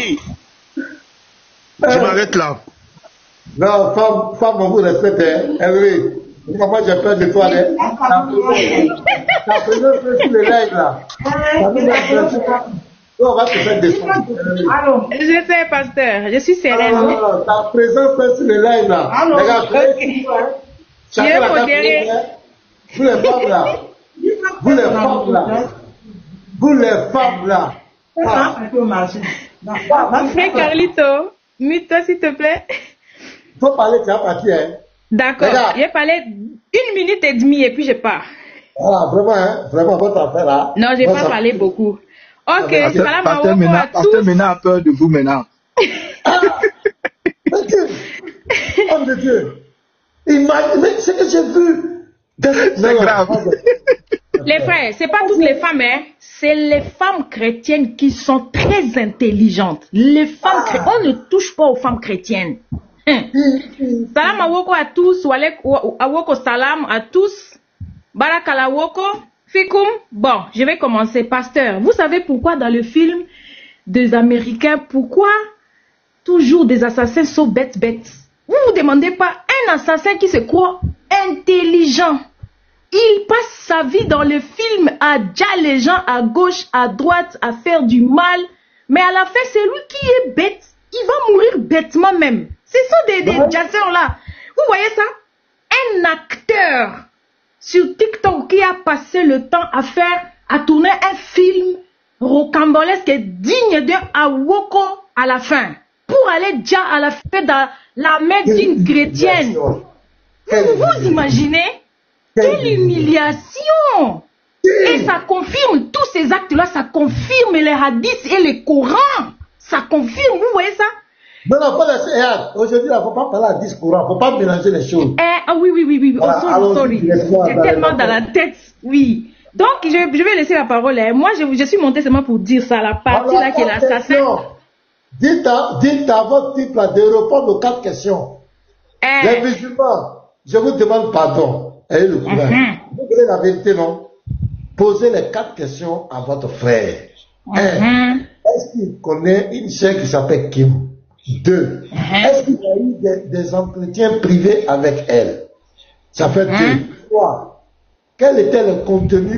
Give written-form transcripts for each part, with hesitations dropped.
fini. Je m'arrête là. Non, femme, on vous respecte, hein. Oui. Moi, j'ai peur de toi, hein. Ta présence sur les lives, là. Ça nous a on va te faire descendre. Je sais, pasteur. Je suis sereine. Non, ta présence sur les lives, là. Regarde, chacun la modéré. Vous les femmes, là. Vous les femmes, là. Vous les femmes, là. Frère Carlito, mute-toi, s'il te plaît. Faut parler, tu as parti, hein. D'accord. J'ai parlé 1 minute et demie et puis je pars. Voilà, vraiment, hein. Vraiment, votre affaire, là. Non, j'ai pas parlé beaucoup. Ok, salam alaikum à tous. Pasteur maintenant a peur de vous maintenant. Homme de Dieu. Imagine ce que j'ai vu. C'est grave. Les frères, c'est pas toutes les femmes, hein. C'est les femmes chrétiennes qui sont très intelligentes. Les femmes on ne touche pas aux femmes chrétiennes. Salam awoko à tous, awoko salam à tous. Barakala woko. Fikoum, bon, je vais commencer. Pasteur, vous savez pourquoi dans le film des Américains, pourquoi toujours des assassins sont bêtes? Vous vous demandez pas un assassin qui se croit intelligent. Il passe sa vie dans le film à dire les gens à gauche, à droite, à faire du mal. Mais à la fin, c'est lui qui est bête. Il va mourir bêtement même. Ce sont des jasseurs là. Vous voyez ça? Un acteur sur TikTok qui a passé le temps à tourner un film rocambolesque et digne d'un Awoko à la fin. Pour aller déjà à la fin dans la main d'une chrétienne. Vous imaginez? Quelle humiliation! Et ça confirme, tous ces actes-là, ça confirme les hadiths et les Corans. Ça confirme, vous voyez ça? Non, aujourd'hui, il ne faut pas parler à 10 courants, il ne faut pas mélanger les choses. Oui. Voilà, Oh, sorry. J'ai tellement dans la tête, oui. Donc, je vais laisser la parole. Moi, je suis montée seulement pour dire ça, la partie là qui est l'assassin. Dites à votre type là de répondre aux 4 questions. Les musulmans, je vous demande pardon. Ayez le courage. Vous voulez la vérité, non? Posez les 4 questions à votre frère. 1. Est-ce qu'il connaît une chaîne qui s'appelle Kim? 2. Est-ce qu'il a eu des entretiens privés avec elle? Ça fait 2. 3. Quel était le contenu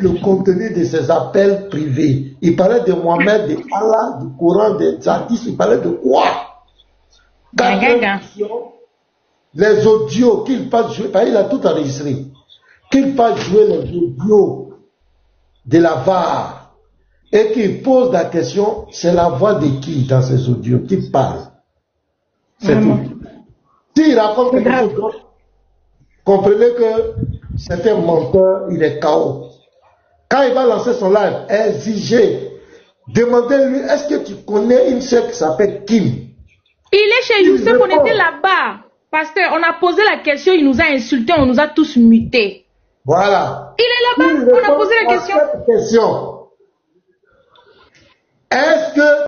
de ses appels privés? Il parlait de Mohamed, de Allah, du Coran, des hadiths, il parlait de quoi? 4. Les audios qu'il passe jouer, il a tout enregistré. Qu'il passe jouer les audios de la VAR et qu'il pose la question, c'est la voix de qui dans ces audios? Qui parle? C'est tout. S'il raconte quelque chose d'autre, comprenez que c'est un menteur, il est KO. Quand il va lancer son live, exigez, demandez-lui, est-ce que tu connais une sœur qui s'appelle Kim? Il est chez Youssef, on était là-bas. Pasteur, on a posé la question, il nous a insultés, on nous a tous mutés. Voilà. Il est là-bas, on a posé la question. Est-ce que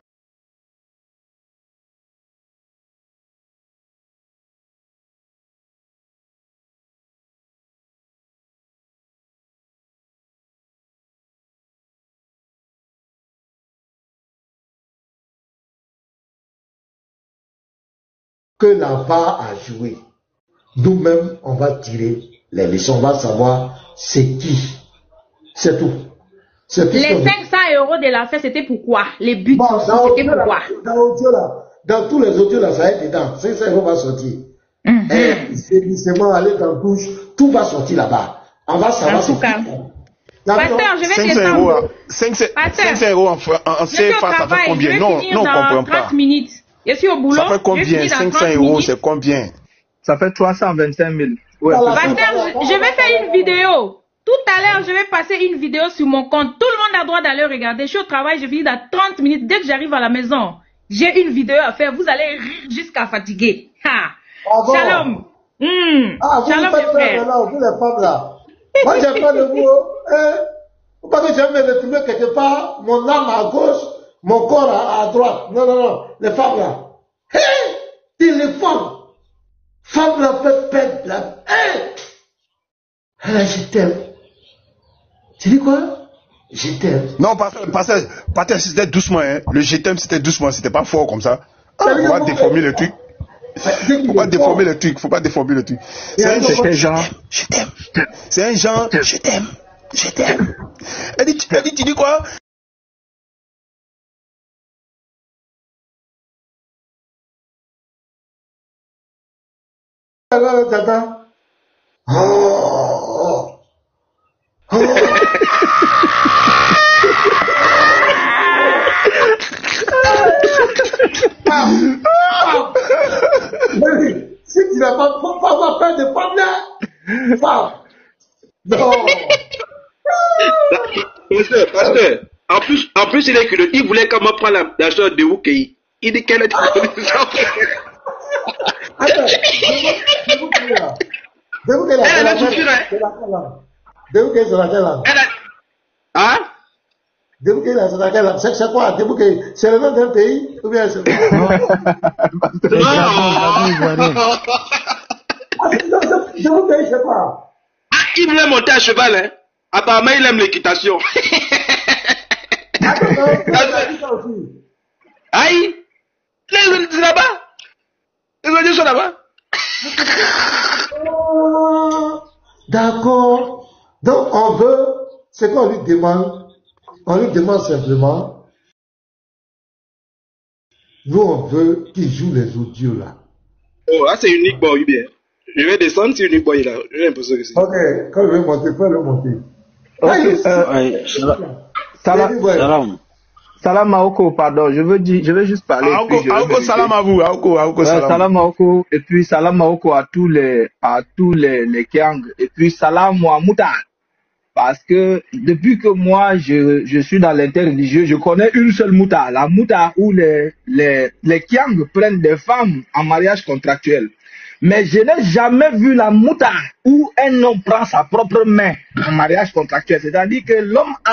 la VAR a joué? Nous-mêmes, on va tirer les leçons, on va savoir c'est qui. C'est tout. Les 500 € de la fête, c'était pourquoi? Les buts, c'était pourquoi? Dans tous les audios, là, ça va être dedans. 500 € va sortir. Sévissement, aller dans la douche, tout va sortir là-bas. On va savoir ce qui. Pasteur, je vais descendre. 500 € en CFA, ça fait combien? Non, on ne comprend pas. 30 minutes. Je suis au boulot. Ça fait combien? 500 €, c'est combien? Ça fait 325 000. Ouais, pasteur, je vais faire une vidéo. Tout à l'heure, je vais passer une vidéo sur mon compte. Tout le monde a droit d'aller regarder. Je suis au travail, je finis dans 30 minutes. Dès que j'arrive à la maison, j'ai une vidéo à faire. Vous allez rire jusqu'à fatiguer. Shalom. Shalom, mes frères. Vous les femmes là. Moi, j'ai pas de vous. Parce que j'aime me retrouver quelque part, mon âme à gauche, mon corps à droite. Non. Les femmes là. Les femmes. Femmes là, fait perdre la. Je t'aime. Tu dis quoi? Je t'aime. Non, pasteur, c'était doucement, hein. Le je t'aime, c'était doucement, c'était pas fort comme ça. Faut pas déformer le truc. Faut pas déformer le truc, faut pas déformer le truc. C'est un genre, je t'aime. C'est un genre, je t'aime. Je t'aime. Elle dit, tu dis quoi? Alors, tata. Oh. Si tu n'as pas avoir peur de problème, non. Pasteur, en plus, il est curieux. Il voulait quand même prendre la chose de Wukei. Il dit qu'elle est Attends, elle a souffert. Débouquet, c'est laquelle langue? Hein? Débouquet, c'est laquelle langue? C'est quoi? Débouquet, c'est le nom d'un pays? Ou bien c'est... Débouquet, c'est quoi? Ah, il voulait monter à cheval, hein? Apparemment, il aime l'équitation. Aïe! C'est là-bas! Les audios sont là-bas! D'accord. Donc, on veut, ce qu'on lui demande simplement, nous, on veut qu'il joue les audios là. Oh, là, c'est Unique Boy, bien. Je vais descendre, c'est Unique Boy là. J'ai l'impression que c'est. Ok, quand je vais monter, faut-le monter. Ok, Salam Aoko, pardon, je veux juste parler. Aoko, salam à vous, Aoko, salam. Salam Aoko, et puis salam Aoko à tous les Kiang, et puis salam à Mouta. Parce que depuis que moi je suis dans l'interreligieux, je connais une seule Mouta, la Mouta où les Kiang prennent des femmes en mariage contractuel. Mais je n'ai jamais vu la Mouta où un homme prend sa propre main en mariage contractuel. C'est-à-dire que l'homme a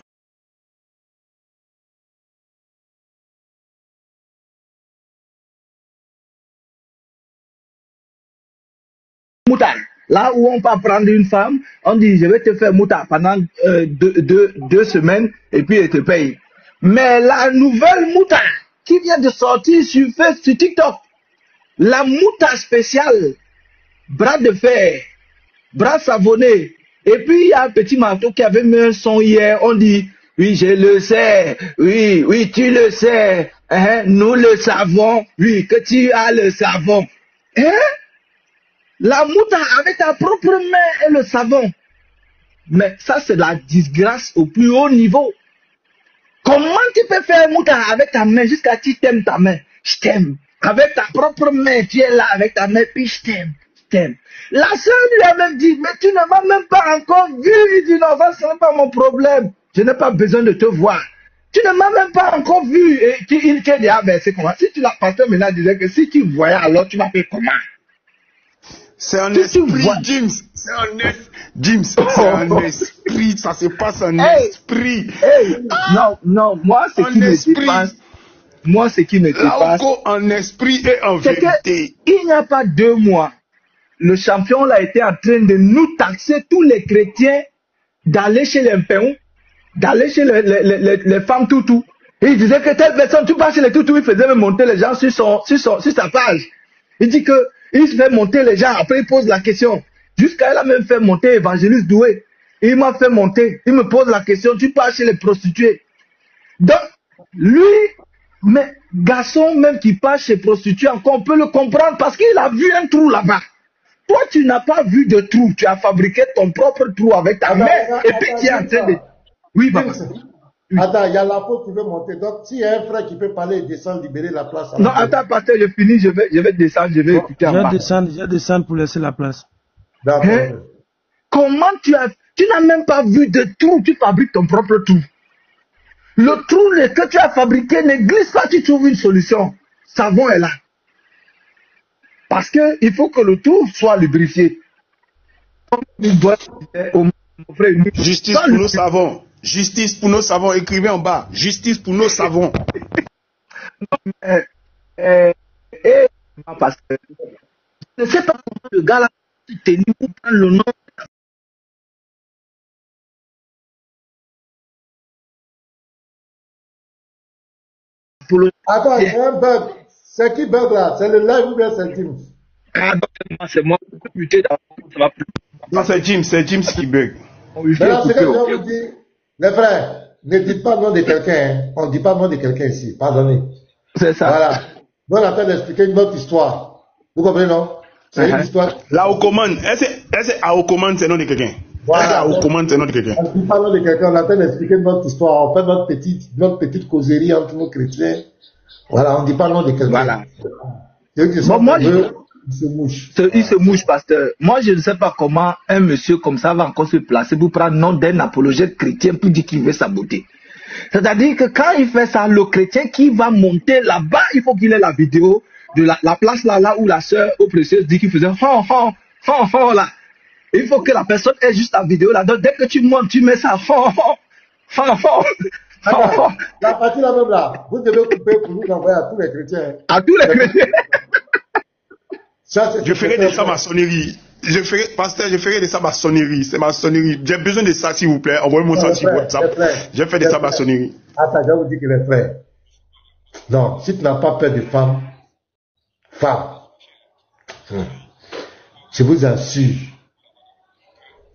Mouta. Là où on peut prendre une femme, on dit je vais te faire Mouta pendant 2 semaines et puis je te paye. Mais la nouvelle Mouta qui vient de sortir sur TikTok, la Mouta spéciale, bras de fer, bras savonné, et puis il y a un petit marteau qui avait mis un son hier, on dit oui je le sais, oui tu le sais, hein, nous le savons, oui que tu as le savon. Hein? La Mouta avec ta propre main et le savon. Mais ça, c'est la disgrâce au plus haut niveau. Comment tu peux faire Mouta avec ta main jusqu'à tu t'aimes ta main? Je t'aime. Avec ta propre main, tu es là avec ta main, puis je t'aime. La sœur lui a même dit, mais tu ne m'as même pas encore vu. Il dit, non, ça, ce n'est pas mon problème. Je n'ai pas besoin de te voir. Tu ne m'as même pas encore vu. Et il dit, ah ben c'est comment? Si tu l'as pasteur maintenant disait que si tu voyais, alors tu vas faire comment? C'est un esprit, James. C'est un esprit. Ça se passe en esprit. Non, moi, ce qui me dépasse. En esprit et en vérité. Il n'y a pas 2 mois, le champion là était en train de nous taxer tous les chrétiens d'aller chez les mpéons, d'aller chez les femmes toutous. Et il disait que telle personne, tu passes chez les toutous, il faisait même monter les gens sur sa page. Il dit que il se fait monter les gens, après il pose la question. Jusqu'à elle a même fait monter Évangéliste Doué. Il m'a fait monter. Il me pose la question, tu pars chez les prostituées. Donc, lui, mais garçon même qui passe chez prostituées, encore on peut le comprendre parce qu'il a vu un trou là-bas. Toi, tu n'as pas vu de trou. Tu as fabriqué ton propre trou avec ta main. Et puis tu es en train de... Oui, papa. Attends, il y a la faute qui veut monter. Donc, s'il y a un frère qui peut parler et descendre, libérer la place. Non, attends, pasteur, je finis, je vais descendre, je vais écouter en bas. Je vais descendre pour laisser la place. Hein? Comment tu n'as même pas vu de trou, tu fabriques ton propre trou. Le trou que tu as fabriqué ne glisse pas, tu trouves une solution. Savon est là. Parce qu'il faut que le trou soit lubrifié. Justice pour nos savons. Justice pour nos savons. Écrivez en bas. Justice pour nos savons. Parce que je ne sais pas comment le gars là tenu pour prendre le nom Attends, il y a un bug. C'est qui bug là? C'est le live ou bien c'est Jim? Ah non, c'est moi. Ça va plus. Non, c'est Jim qui bug. Maintenant, ce que je vais vous dire, les frères, ne dites pas le nom de quelqu'un. Hein. On ne dit pas le nom de quelqu'un ici. Pardonnez. C'est ça. Voilà. Nous, on est en train d'expliquer une autre histoire. Vous comprenez, non? C'est une histoire. La Okoman, est-ce à Okoman, c'est le nom de quelqu'un? Voilà. Est-ce à Okoman, c'est le nom de quelqu'un? On ne dit pas le nom de quelqu'un. On est en train d'expliquer notre histoire. On fait notre petite causerie entre nos chrétiens. Voilà, on ne dit pas le nom de quelqu'un. Voilà. Bon, moi, il se mouche. Il se mouche, pasteur. Moi, je ne sais pas comment un monsieur comme ça va encore se placer pour prendre le nom d'un apologète chrétien pour dire qu'il veut saboter. C'est-à-dire que quand il fait ça, le chrétien qui va monter là-bas, il faut qu'il ait la vidéo de la place là où la sœur au précieuse dit qu'il faisait là. Il faut que la personne ait juste la vidéo là. Donc, dès que tu montes, tu mets ça La partie là même là, vous devez couper pour nous envoyer à tous les chrétiens. À tous les chrétiens. Je ferai de ça maçonnerie. Pasteur, je ferai de ça maçonnerie. C'est maçonnerie. J'ai besoin de ça, s'il vous plaît. Envoyez-moi ça sur WhatsApp. Je fais de ça maçonnerie. Attends, je vais vous dire que les frères. Non, si tu n'as pas peur de femme, je vous assure,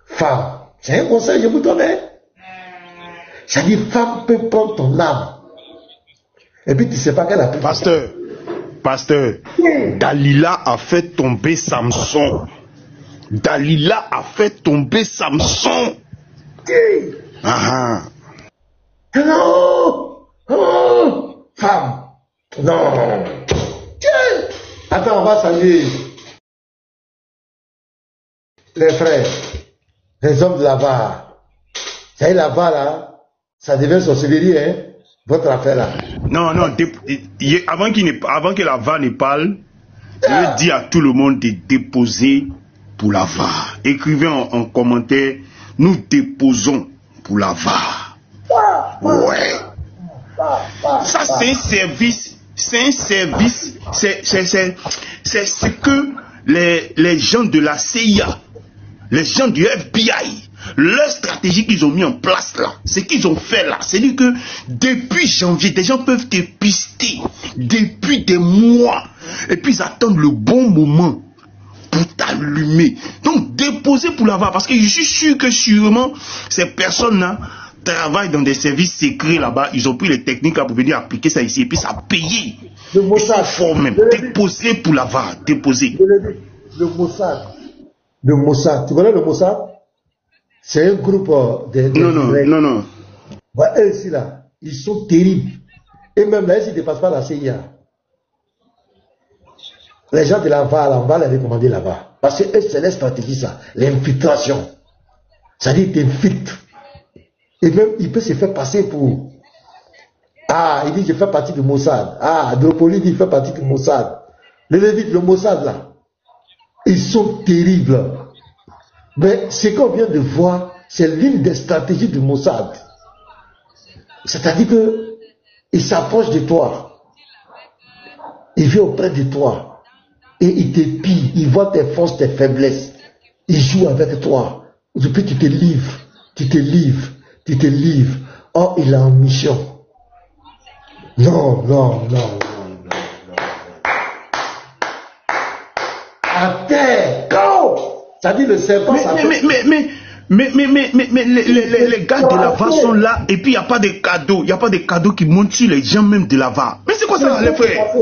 femme, c'est un conseil que je vous donne. J'ai dit, femme peut prendre ton âme. Et puis tu ne sais pas qu'elle a pris. Pasteur, Dalila a fait tomber Samson. Dalila a fait tomber Samson. Non. Femme. Non. Attends, on va saluer les frères, les hommes de la VAR. Vous savez, la VAR là, ça devient sorcellerie, hein, votre affaire là. Non, avant que la VAR ne parle, je vais dire à tout le monde de déposer pour la VAR. Écrivez en commentaire, nous déposons pour la VAR. Ouais. Ça, c'est un service. C'est un service. C'est ce que les gens de la CIA, les gens du FBI, leur stratégie qu'ils ont mis en place là, ce qu'ils ont fait là, c'est-à-dire que depuis janvier, des gens peuvent te pister depuis des mois et puis ils attendent le bon moment pour t'allumer. Donc déposer pour l'avoir, parce que je suis sûr que sûrement ces personnes-là travaillent dans des services secrets là-bas, ils ont pris les techniques là pour venir appliquer ça ici et puis ça a payé. Ils sont forts même. Déposer pour l'avoir, déposer. Le Mossad, tu connais le Mossad? C'est un groupe Non. Bah, eux ici là, ils sont terribles. Et même là, ils ne dépassent pas la CIA. Les gens de la VAR, on va les recommander là-bas. Parce que c'est leur stratégie ça, l'infiltration. C'est-à-dire qu'ils t'infiltrent. Et même, il peut se faire passer pour... Ah, il dit, je fais partie du Mossad. Ah, Dropoli dit, il fait partie du Mossad. Le Mossad là, ils sont terribles. Mais ce qu'on vient de voir, c'est l'une des stratégies du Mossad. C'est-à-dire qu'il s'approche de toi. Il vient auprès de toi. Et il te pille. Il voit tes forces, tes faiblesses. Il joue avec toi. Et puis tu te livres. Oh, il est en mission. Non. À terre, go! Ça dit le serpent. Mais les gars de la VAR sont là et puis il n'y a pas de cadeaux. Il n'y a pas de cadeaux qui montent sur les gens même de la VAR. Mais c'est quoi ça, les frères?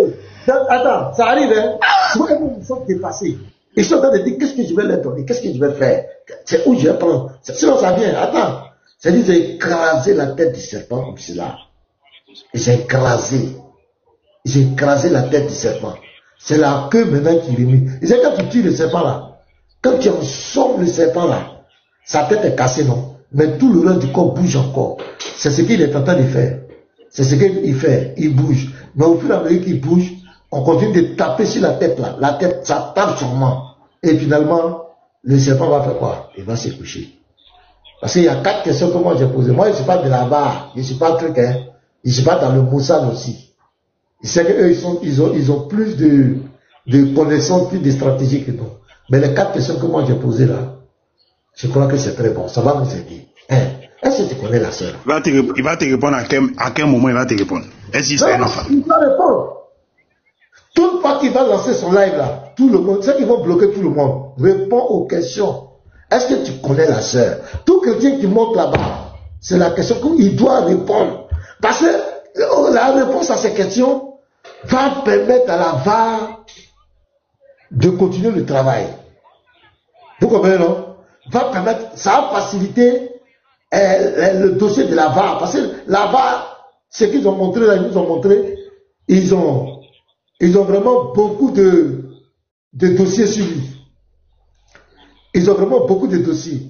Attends, ça arrive, hein? Ils sont dépassés. Ils sont en train de dire qu'est-ce que je vais leur donner, qu'est-ce que je vais faire, c'est où je vais prendre. Sinon ça vient, attends. C'est-à-dire qu'ils ont écrasé la tête du serpent comme cela. Ils ont écrasé la tête du serpent. C'est la queue maintenant qui remet. Et c'est quand tu tues le serpent là, quand tu ensommes le serpent là, sa tête est cassée, non? Mais tout le reste du corps bouge encore. C'est ce qu'il est en train de faire. C'est ce qu'il fait, il bouge. Mais au fur et à mesure qu'il bouge, on continue de taper sur la tête là. La tête, ça tape sûrement. Et finalement, le serpent va faire quoi? Il va se coucher. Parce qu'il y a 4 questions que moi j'ai posées. Moi, je ne suis pas de la VAR, je ne suis pas truc, hein. Je ne suis pas dans le Mossad aussi. Je sais qu'eux, ils ont plus de connaissances, plus de stratégies que nous. Mais les 4 questions que moi j'ai posées là, je crois que c'est très bon. Ça va nous aider. Hein? Est-ce que tu connais la sœur? Il va te répondre à quel moment il va te répondre. Est-ce qu'il c'est un enfant? Il va répondre. Toute fois qu'il va lancer son live là, tout le monde, ceux qui vont bloquer tout le monde, répond aux questions. Est-ce que tu connais la sœur? Tout chrétien qui monte là-bas, c'est la question qu'il doit répondre. Parce que la réponse à ces questions va permettre à la VAR de continuer le travail. Vous comprenez, non? Va permettre, ça va faciliter le dossier de la VAR. Parce que la VAR, ce qu'ils ont montré là, ils nous ont montré, ils ont vraiment beaucoup de dossiers suivis. Ils ont vraiment beaucoup de dossiers.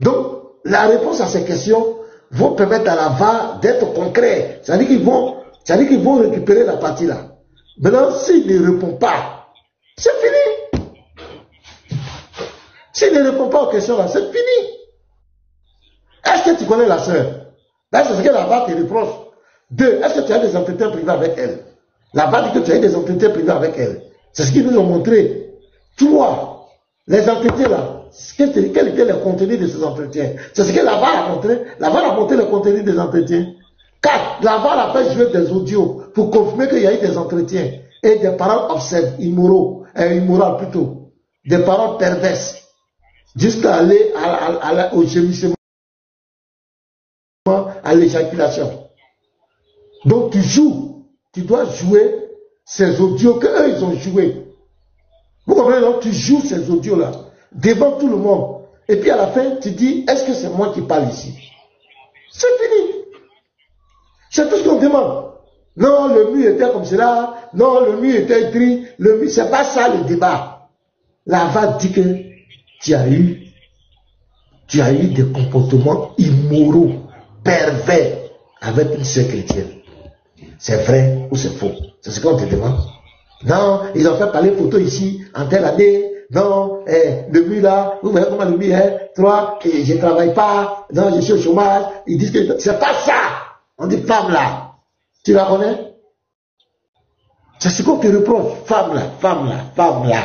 Donc, la réponse à ces questions vont permettre à la VAR d'être concret. C'est-à-dire qu'ils vont récupérer la partie là. Maintenant, s'il ne répond pas, c'est fini. S'il ne répond pas aux questions là, c'est fini. Est-ce que tu connais la sœur? Là, c'est ce que la VAR te reproche. 2. Est-ce que tu as des entretiens privés avec elle? La VAR dit que tu as des entretiens privés avec elle. C'est ce qu'ils nous ont montré. 3. Les entretiens là, quel était le contenu de ces entretiens? C'est ce que la VAR a montré. La VAR a montré le contenu des entretiens. 4. La VAR a fait jouer des audios pour confirmer qu'il y a eu des entretiens et des paroles obscènes, immorales plutôt, des paroles perverses, jusqu'à aller au gémissement, à l'éjaculation. Donc tu joues, tu dois jouer ces audios qu'eux ils ont joués. Vous comprenez, donc tu joues ces audios-là devant tout le monde. Et puis à la fin, tu dis, est-ce que c'est moi qui parle ici? C'est fini. C'est tout ce qu'on demande. Non, le mur était comme cela. Non, le mur était écrit. Le mur, c'est pas ça le débat. La VAR dit que tu as eu des comportements immoraux, pervers avec une sœur chrétienne. C'est vrai ou c'est faux? C'est ce qu'on te demande. Non, ils ont fait parler photo ici, en telle année. Non, le mur là, vous voyez comment le mur est. 3, je ne travaille pas. Non, je suis au chômage. Ils disent que c'est pas ça. On dit femme là. Tu la connais? C'est ce qu'on te reproche. Femme là, femme là, femme là.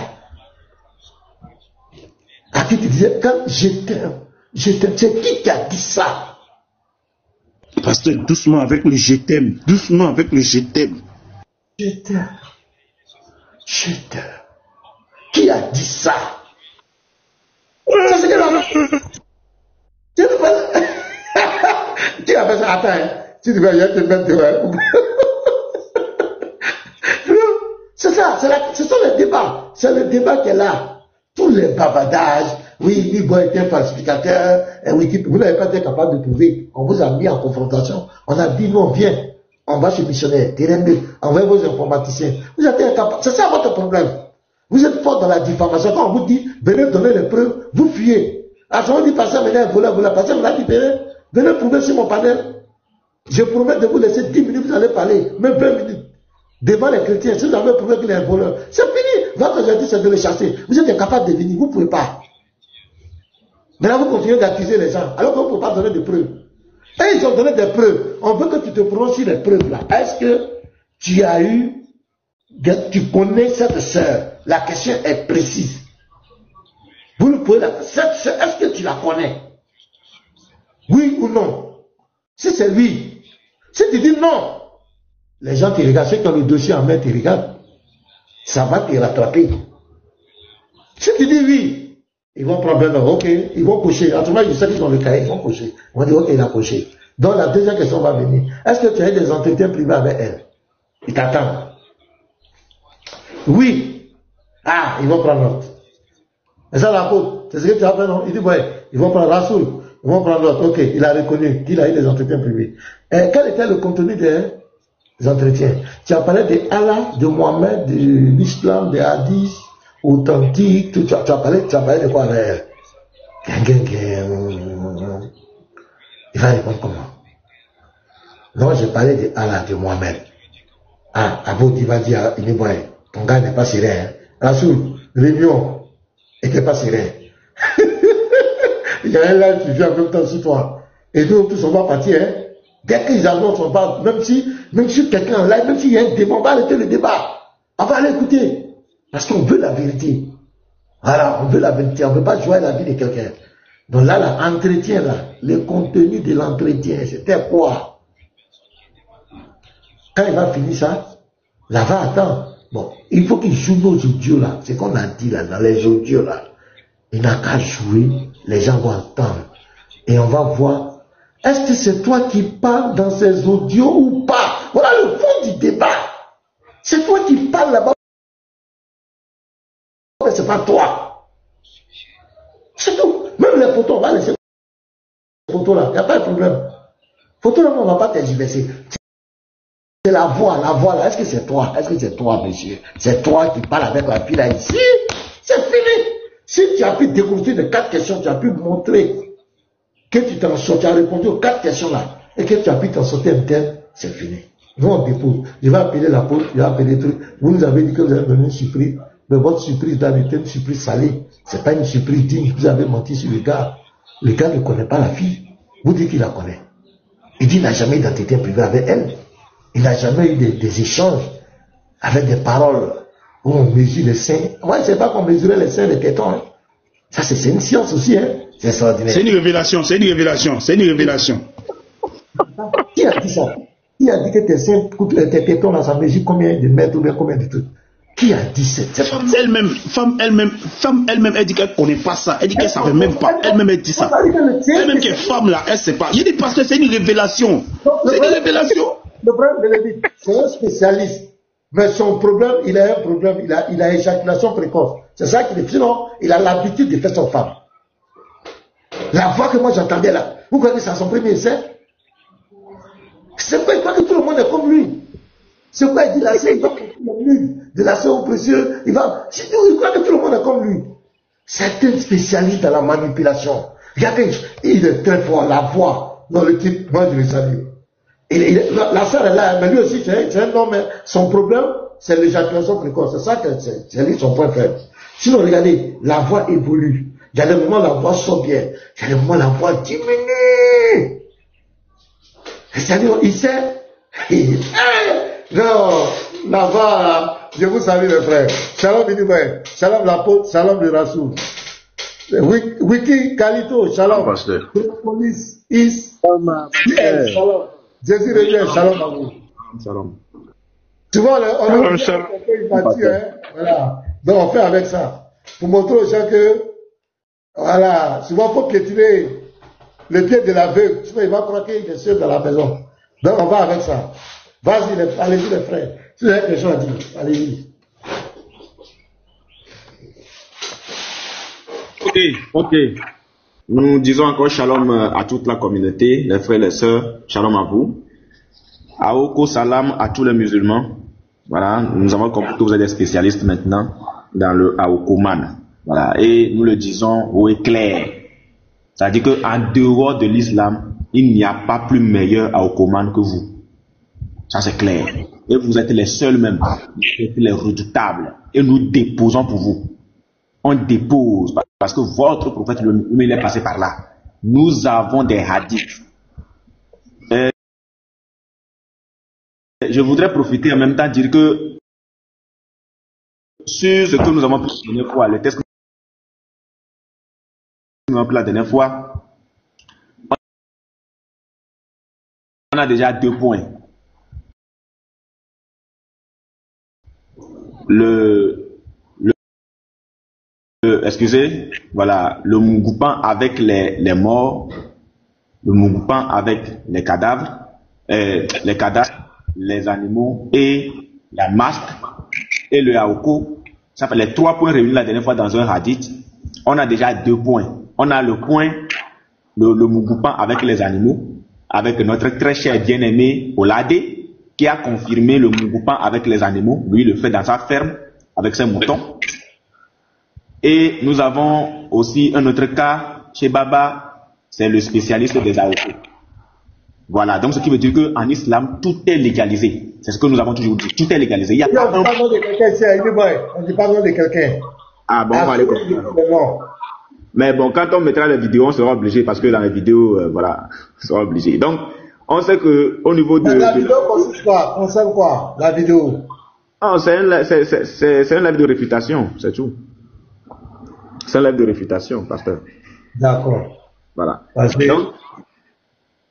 À qui tu disais, quand je t'aime, c'est qui a dit ça? Pasteur, doucement avec le je t'aime. Doucement avec le je t'aime. Je t'aime. Je t'aime. Qui a dit ça? C'est ce que la... Qui a fait ça? Attends, hein. Tu devais y te mettre dehors. C'est ça, ce sont les débats. C'est le débat qui est là. Tous les bavardages. Oui, Igbo était un falsificateur. Oui, vous n'avez pas été capable de prouver. On vous a mis en confrontation. On a dit, non, viens. On va chez missionnaire, envoyez vos informaticiens. Vous êtes incapable. C'est ça votre problème. Vous êtes fort dans la diffamation. Quand on vous dit, venez donner les preuves, vous fuyez. À ce moment, on dit, passer, venez, voilà, passer, vous l'avez dit, venez prouver sur mon panel. Je promets de vous laisser 10 minutes, vous allez parler, même 20 minutes. Devant les chrétiens, si vous avez prouvé qu'il est un voleur, c'est fini. Votre objectif, c'est de le chasser. Vous êtes incapable de venir, vous ne pouvez pas. Maintenant, vous continuez d'accuser les gens, alors qu'on ne peut pas donner de preuves. Et ils ont donné des preuves. On veut que tu te prononces sur les preuves là. Est-ce que tu as eu, tu connais cette sœur? La question est précise. Vous ne pouvez la... Cette sœur, est-ce que tu la connais? Oui ou non? Si c'est oui, si tu dis non, les gens te regardent, ceux qui ont le dossier en main te regardent. Ça va te rattraper. Si tu dis oui, ils vont prendre un ok, ils vont cocher. En tout cas, je sais qu'ils ont le cahier, ils vont cocher. On va dire, ok, il a coché. Donc, la deuxième question va venir. Est-ce que tu as eu des entretiens privés avec elle? Ils t'attendent. Oui. Ah, ils vont prendre l'autre. Et ça, la faute. C'est ce que tu as fait, non? Il dit, ouais, ils vont prendre Rasoul. Ils vont prendre l'autre. Ok, il a reconnu qu'il a eu des entretiens privés. Et quel était le contenu des entretiens? Tu as parlé de Allah, de Mohamed, de l'islam, des hadiths authentiques. Tu as parlé de quoi avec elle? Il va répondre comment? Non, j'ai parlé de Allah, de Mohamed. Ah, Abou, il va dire, il dit, ouais, ton gars n'est pas syrien. Rasoul, réunion, n'était pas syrien. Il y a un live qui vient en même temps sur toi. Et nous, tous, on va partir, hein. Dès qu'ils annoncent, on parle, même si quelqu'un en live, même s'il y a un débat, on va arrêter le débat. On va aller écouter. Parce qu'on veut la vérité. Voilà, on veut la vérité. On ne veut pas jouer la vie de quelqu'un. Donc là, l'entretien, là, le contenu de l'entretien, c'était quoi? Quand il va finir ça, là va attendre. Bon, il faut qu'il joue nos audios là. C'est qu'on a dit là, dans les audios là. Il n'a qu'à jouer, les gens vont entendre. Et on va voir, est-ce que c'est toi qui parles dans ces audios ou pas? Voilà le fond du débat. C'est toi qui parles là-bas. Mais c'est pas toi. C'est tout. Même les photos, on va laisser les photos là. Il n'y a pas de problème. Photos là, on ne va pas tergiverser. C'est la voix là. Est-ce que c'est toi? Est-ce que c'est toi, monsieur? C'est toi qui parles avec la fille là ici? C'est fini. Si tu as pu découvrir les 4 questions, tu as pu montrer que tu t'en sortis, tu as répondu aux 4 questions là, et que tu as pu t'en sortir un tel, c'est fini. Nous on dépose. Je vais appeler la poste, je vais appeler les trucs. Vous nous avez dit que vous avez donné une surprise, mais votre surprise là était une surprise salée. C'est pas une surprise digne. Vous avez menti sur le gars. Le gars ne connaît pas la fille. Vous dites qu'il la connaît. Il dit qu'il n'a jamais d'entretien privé avec elle. Il n'a jamais eu des échanges avec des paroles où on mesure les seins. Moi, je ne sais pas qu'on mesurait les seins des tétons. Hein. Ça, c'est une science aussi. Hein. C'est extraordinaire. C'est une révélation. Qui a dit ça? Qui a dit que tes seins, tes tétons, là, ça mesure combien de mètres ou bien combien de trucs? Qui a dit ça? Femme elle-même, elle dit qu'elle ne connaît pas ça. Elle dit qu'elle ne savait même pas. Elle-même, elle dit ça. Elle-même qui est femme là, elle ne sait pas. Il dit parce que c'est une révélation. C'est une révélation. Le problème, c'est un spécialiste. Mais son problème, il a un problème, il a éjaculation précoce. C'est ça qu'il dit. Sinon, il a l'habitude de faire son femme. La voix que moi j'entendais là, vous croyez que c'est son premier essai? C'est quoi, il croit que tout le monde est comme lui. C'est quoi, il dit là, c'est de la sœur précieux, il croit que tout le monde est comme lui. C'est un spécialiste dans la manipulation. Regardez, il est très fort, la voix, dans le type, moi je le salue. La sœur est là, mais lui aussi c'est un homme, mais son problème, c'est l'éjaculation précoce. C'est ça que c'est lui son point faible. Sinon, regardez, la voix évolue. Il y a des moments où la voix sort bien. Il y a des moments où la voix diminue. C'est-à-dire, il sait. Non, la voix, je vous salue les frères. Shalom Biniboy, shalom l'apôtre, shalom le Rasoul. Wiki Kalito, shalom. Police is. Shalom. Jésus revient, shalom à vous. Shalom. Tu vois, on a voilà. Donc on fait avec ça. Pour montrer aux gens que, voilà, souvent il faut piétiner le pied de l'aveugle. Sinon il va croire qu'il est seul dans la maison. Donc on va avec ça. Vas-y, allez-y les frères. Si vous avez quelque chose à dire, allez-y. Ok. Nous disons encore shalom à toute la communauté, les frères et les sœurs, shalom à vous. Aoko salam à tous les musulmans. Voilà, nous avons compris que vous êtes des spécialistes maintenant dans le Aoko Man. Voilà, et nous le disons haut et clair. C'est-à-dire qu'en dehors de l'islam, il n'y a pas plus meilleur Aoko Man que vous. Ça c'est clair. Et vous êtes les seuls même, vous êtes les redoutables. Et nous déposons pour vous. On dépose parce que votre prophète lui il est passé par là. Nous avons des hadiths. Je voudrais profiter en même temps dire que sur ce que nous avons pris la dernière fois, le test que nous avons pris la dernière fois, on a déjà 2 points. Excusez, voilà, le Mugupan avec les morts, le Mugupan avec les cadavres, les animaux et la masque et le Aoko. Ça fait les 3 points réunis la dernière fois dans un hadith. On a déjà 2 points. On a le point, le Mugupan avec les animaux, avec notre très cher bien-aimé Olade, qui a confirmé le Mugupan avec les animaux. Lui, il le fait dans sa ferme avec ses moutons. Et nous avons aussi un autre cas chez Baba, c'est le spécialiste des Aoko. Voilà, donc ce qui veut dire qu'en islam, tout est légalisé. C'est ce que nous avons toujours dit, tout est légalisé. Il y a pas on dit pas nom de quelqu'un. Ah bon, on va aller comme ça. Mais bon, quand on mettra les vidéos, on sera obligé, parce que dans les vidéos, voilà, on sera obligé. Donc, on sait que au niveau de... La vidéo consiste quoi? Concerne quoi, la vidéo? Ah, c'est un live de réfutation, c'est tout. C'est un live de réfutation, pasteur. D'accord. Voilà. Donc,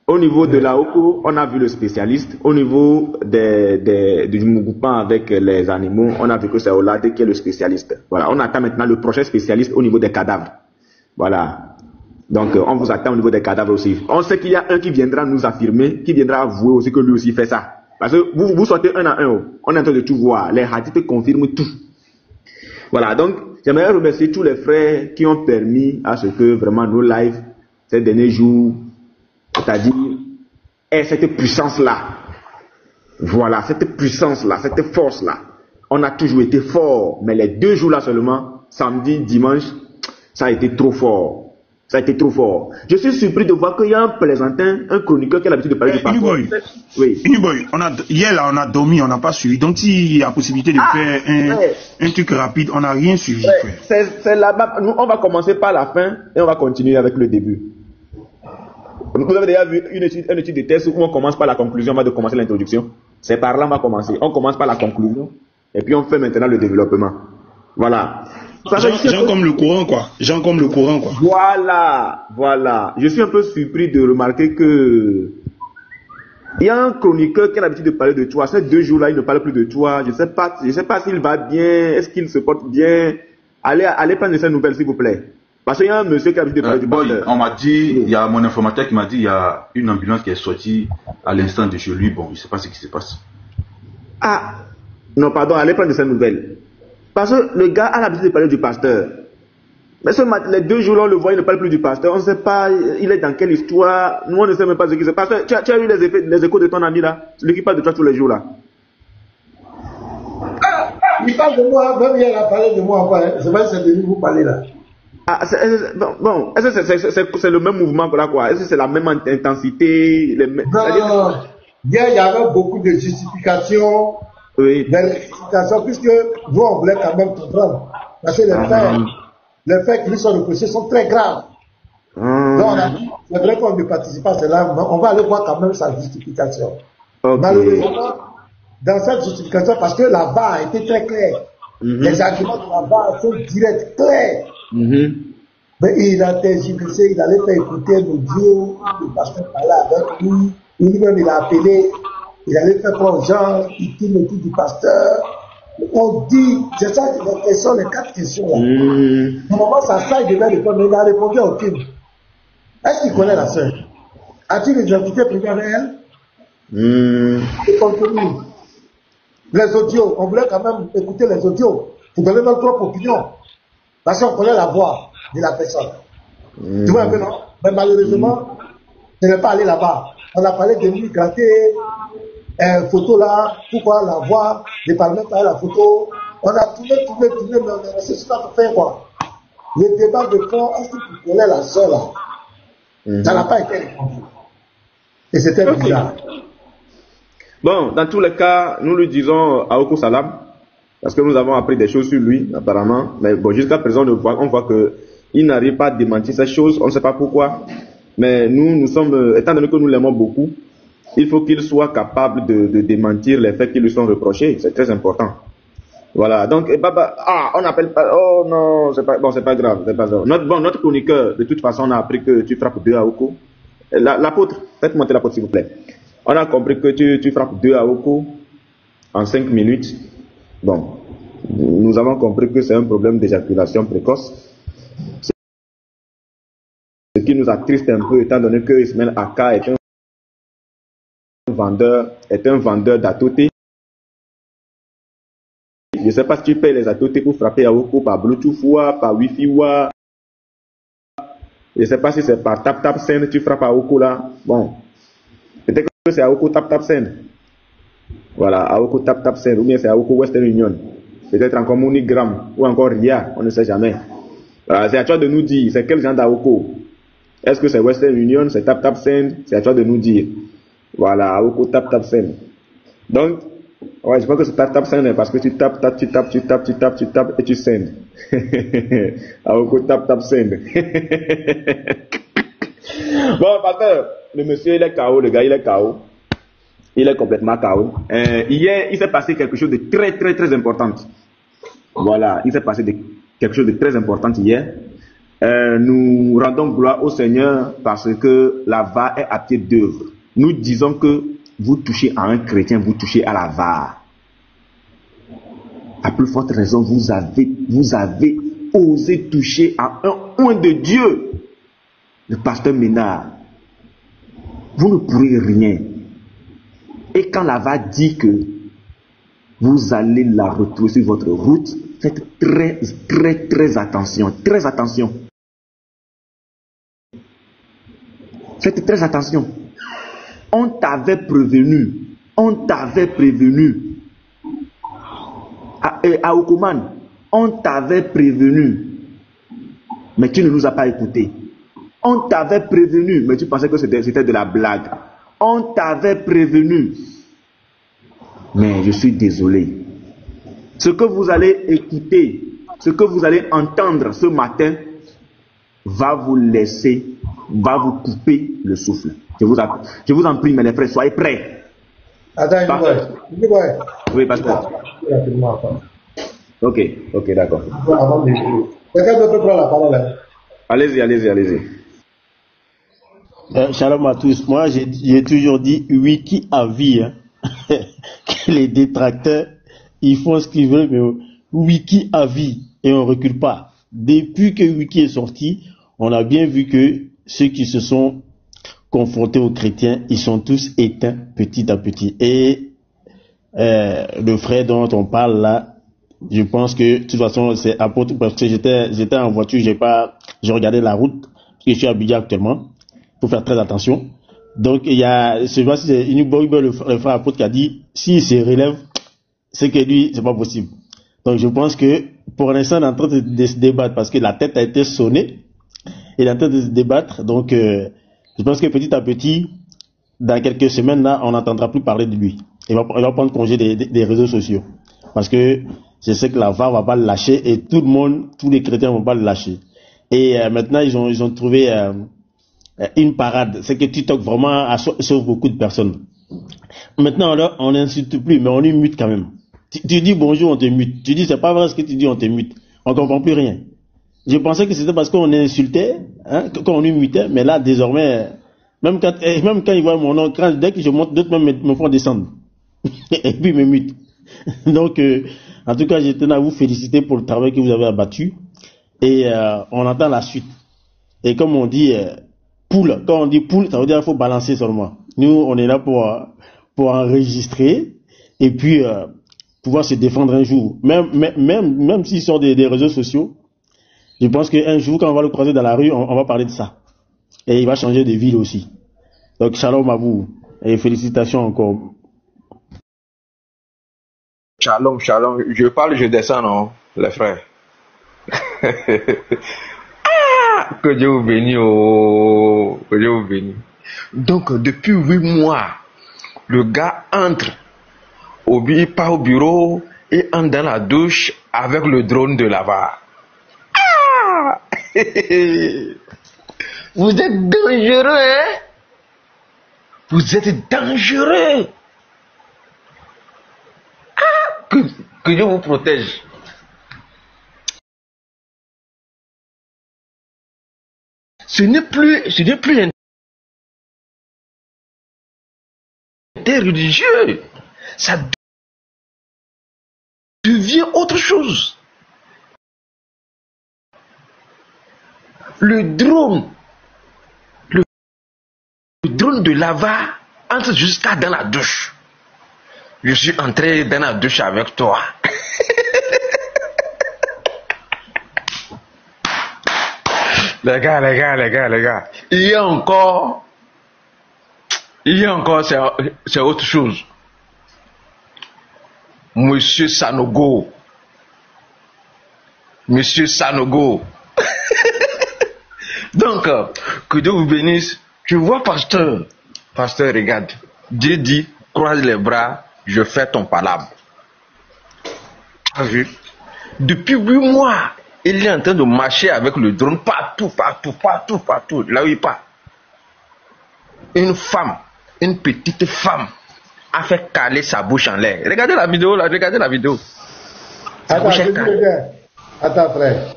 au niveau de la OCO, on a vu le spécialiste. Au niveau du mouvement avec les animaux, on a vu que c'est Olade qui est le spécialiste. Voilà. On attend maintenant le prochain spécialiste au niveau des cadavres. Voilà. Donc, on vous attend au niveau des cadavres aussi. On sait qu'il y a un qui viendra nous affirmer, qui viendra avouer aussi que lui aussi fait ça. Parce que vous sortez un à un. On est en train de tout voir. Les hadiths confirment tout. Voilà. Donc, j'aimerais remercier tous les frères qui ont permis à ce que vraiment nos lives, ces derniers jours, c'est-à-dire, aient cette puissance-là. Voilà, cette puissance-là, cette force-là. On a toujours été fort, mais les 2 jours-là seulement, samedi, dimanche, ça a été trop fort. Ça a été trop fort. Je suis surpris de voir qu'il y a un plaisantin, un chroniqueur qui a l'habitude de parler du passeport. Oui. Uniboy, hier là, on a dormi, on n'a pas suivi. Donc, s'il y a possibilité de faire un truc rapide, on n'a rien suivi. C'est là-bas. On va commencer par la fin et on va continuer avec le début. Vous avez déjà vu une étude de thèse où on commence par la conclusion, on va commencer l'introduction. C'est par là qu'on va commencer. On commence par la conclusion et puis on fait maintenant le développement. Voilà. Genre comme le courant, quoi. Voilà. Je suis un peu surpris de remarquer que il y a un chroniqueur qui a l'habitude de parler de toi. Ces 2 jours-là, il ne parle plus de toi. Je sais pas s'il va bien, est-ce qu'il se porte bien. Allez prendre ces nouvelles, s'il vous plaît. Parce qu'il y a un monsieur qui a l'habitude de parler du pasteur. On m'a dit, il y a mon informateur qui m'a dit, il y a une ambulance qui est sortie à l'instant de chez lui. Bon, je ne sais pas ce qui se passe. Ah, non, pardon, allez prendre ces nouvelles. Parce que le gars a l'habitude de parler du pasteur. Mais les 2 jours là, on le voit, il ne parle plus du pasteur. On ne sait pas, il est dans quelle histoire. Nous, on ne sait même pas ce qui se passe. Tu as eu les échos de ton ami là, celui qui parle de toi tous les jours là. Il parle de moi, même il a parlé de moi. Je ne sais pas si c'est de lui que vous parlez là. Ah, bon, est-ce que c'est le même mouvement là quoi? Est-ce que c'est la même intensité? Non. Hier, il y avait beaucoup de justifications. Oui. Des rectifications, puisque nous, on voulait quand même comprendre. Parce que les faits qui lui sont reprochés sont très graves. Donc, on a dit, c'est vrai qu'on ne participe pas à cela, mais on va aller voir quand même sa justification. Okay. Malheureusement, dans cette justification, parce que la barre a été très claire. Les arguments de la barre sont directs, clairs. Mais il a tergiversé, il allait faire écouter un audio, le pasteur parlait avec lui, lui-même il a appelé. Il allait faire prendre aux gens, il tourne autour du pasteur. On dit, c'est ça les questions, les 4 questions là. Normalement, ça, il devait répondre, mais il a répondu à aucune. Est-ce qu'il connaît la sœur? As-tu des invités privés avec elle? Le contenu. Les audios, on voulait quand même écouter les audios pour donner notre propre opinion. Parce qu'on connaît la voix de la personne. Tu vois un peu, non? Mais malheureusement, je n'ai pas allé là-bas. On a parlé de lui gratter. Photo là, pourquoi la voir, les parlementaires à la photo, on a tourné, mais on est resté sur notre fin quoi. Le débat de fond, est-ce que tu connais la soeur là? Ça n'a pas été répondu. Et c'était bizarre. Bon, dans tous les cas, nous lui disons Aoko Salam, parce que nous avons appris des choses sur lui, apparemment, mais bon, jusqu'à présent, on voit qu'il n'arrive pas à démentir ces choses, on ne sait pas pourquoi, mais nous sommes, étant donné que nous l'aimons beaucoup, il faut qu'il soit capable de démentir les faits qui lui sont reprochés. C'est très important. Voilà. Donc, on n'appelle pas. Oh non, c'est pas grave. Notre chroniqueur, de toute façon, on a appris que tu frappes 2 à Oko. L'apôtre, faites monter l'apôtre s'il vous plaît. On a compris que tu frappes 2 à Oko en 5 minutes. Bon, nous avons compris que c'est un problème d'éjaculation précoce. Ce qui nous attriste un peu, étant donné que Ismaël Aka est un vendeur d'atoté. Je ne sais pas si tu payes les atotés pour frapper à Oko par Bluetooth ou par Wi-Fi ou je ne sais pas si c'est par tap send tu frappes à Oko là. Bon, peut-être que c'est à Oko tap send. Voilà, à Oko tap send ou bien c'est à Oko Western Union. Peut-être encore MoneyGram ou encore RIA, on ne sait jamais. Voilà, c'est à toi de nous dire, c'est quel genre d'Aoko. Est-ce que c'est Western Union, c'est tap send, c'est à toi de nous dire. Voilà, Aoko tap send. Donc, ouais, je pense que c'est tap send parce que tu tapes et tu send. Aoko tap send. Bon, pasteur, le monsieur il est KO, le gars il est KO. Il est complètement KO. Hier, il s'est passé quelque chose de très très très important. Voilà, il s'est passé quelque chose de très important hier. nous rendons gloire au Seigneur parce que la VAR est à pied d'œuvre. Nous disons que vous touchez à un chrétien, vous touchez à la VAR. À plus forte raison, vous avez osé toucher à un oint de Dieu, le pasteur Ménard. Vous ne pourrez rien. Et quand la VAR dit que vous allez la retrouver sur votre route, faites très attention. Très attention. Faites très attention. On t'avait prévenu. À Okoman, on t'avait prévenu. Mais tu ne nous as pas écoutés. On t'avait prévenu, mais tu pensais que c'était de la blague. On t'avait prévenu. Mais je suis désolé. Ce que vous allez écouter, ce que vous allez entendre ce matin, va vous couper le souffle. Je vous en prie, mes les frères, soyez prêts. Attends, oui, pasteur. Ok, d'accord. Quelqu'un d'autre prend la parole. Allez-y. Shalom à tous. Moi, j'ai toujours dit Wiki à vie. Hein. Que les détracteurs, ils font ce qu'ils veulent, mais Wiki à vie. Et on ne recule pas. Depuis que Wiki est sorti, on a bien vu que ceux qui se sont confrontés aux chrétiens, ils sont tous éteints petit à petit. Et le frère dont on parle là, je pense que de toute façon c'est apôtre, parce que j'étais en voiture, j'ai regardé la route, parce que je suis à Abidjan actuellement. Faut faire très attention. Donc il y a, je sais pas si c'est le frère apôtre qui a dit, s'il se relève, c'est que lui, c'est pas possible. Donc je pense que pour l'instant on est en train de se débattre parce que la tête a été sonnée, il est en train de se débattre. Donc je pense que petit à petit, dans quelques semaines là, on n'entendra plus parler de lui. Il va prendre congé des réseaux sociaux parce que je sais que la VAR va pas le lâcher et tout le monde, tous les chrétiens vont pas le lâcher. Et maintenant ils ont trouvé une parade, c'est que TikTok vraiment sauve beaucoup de personnes. Maintenant on n'insulte plus, mais on est mute quand même. Tu dis bonjour, on te mute. Tu dis c'est pas vrai ce que tu dis, on te mute. On comprend plus rien. Je pensais que c'était parce qu'on insultait, hein, qu'on nous mutait, mais là désormais, même quand ils voient mon nom, dès que je monte, d'autres même me font descendre. Et puis ils me mutent. Donc en tout cas, je tenais à vous féliciter pour le travail que vous avez abattu. Et on entend la suite. Et comme on dit poule, quand on dit poule, ça veut dire qu'il faut balancer seulement. Nous, on est là pour enregistrer et puis pouvoir se défendre un jour. Même s'ils sont des réseaux sociaux, je pense qu'un jour, quand on va le croiser dans la rue, on va parler de ça. Et il va changer de ville aussi. Donc, shalom à vous. Et félicitations encore. Shalom. Je parle, je descends, non, les frères. Que Dieu vous bénisse, que Dieu vous bénisse. Donc, depuis 8 mois, le gars entre pas au bureau et entre dans la douche avec le drone de la VAR. Vous êtes dangereux, hein? Vous êtes dangereux. Que Dieu vous protège. Ce n'est plus interreligieux. Ça devient autre chose. Le drone de lava entre jusqu'à dans la douche. Je suis entré dans la douche avec toi. Les gars. Il y a encore, c'est autre chose. Monsieur Sanogo. Donc, que Dieu vous bénisse. Tu vois, pasteur, regarde. Dieu dit, croise les bras, je fais ton palabre. Tu as vu? Depuis 8 mois, il est en train de marcher avec le drone partout. Là où il part. Une femme, une petite femme, a fait caler sa bouche en l'air. Regardez la vidéo là, Attends, frère.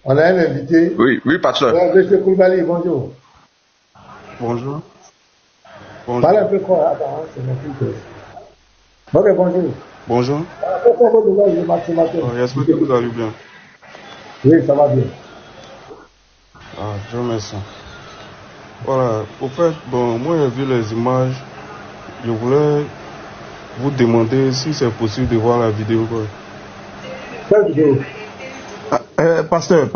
On a un invité. Oui, oui, pasteur. Monsieur Koulibaly, bonjour. Bonjour. Parlez un peu fort. Attends, c'est mon fils. Ok, bonjour. Bonjour. J'espère que vous allez bien. Oui, ça va bien. Ah, Dieu merci. Voilà, au fait, bon, moi j'ai vu les images. Je voulais vous demander si c'est possible de voir la vidéo. Quelle vidéo? Pasteur.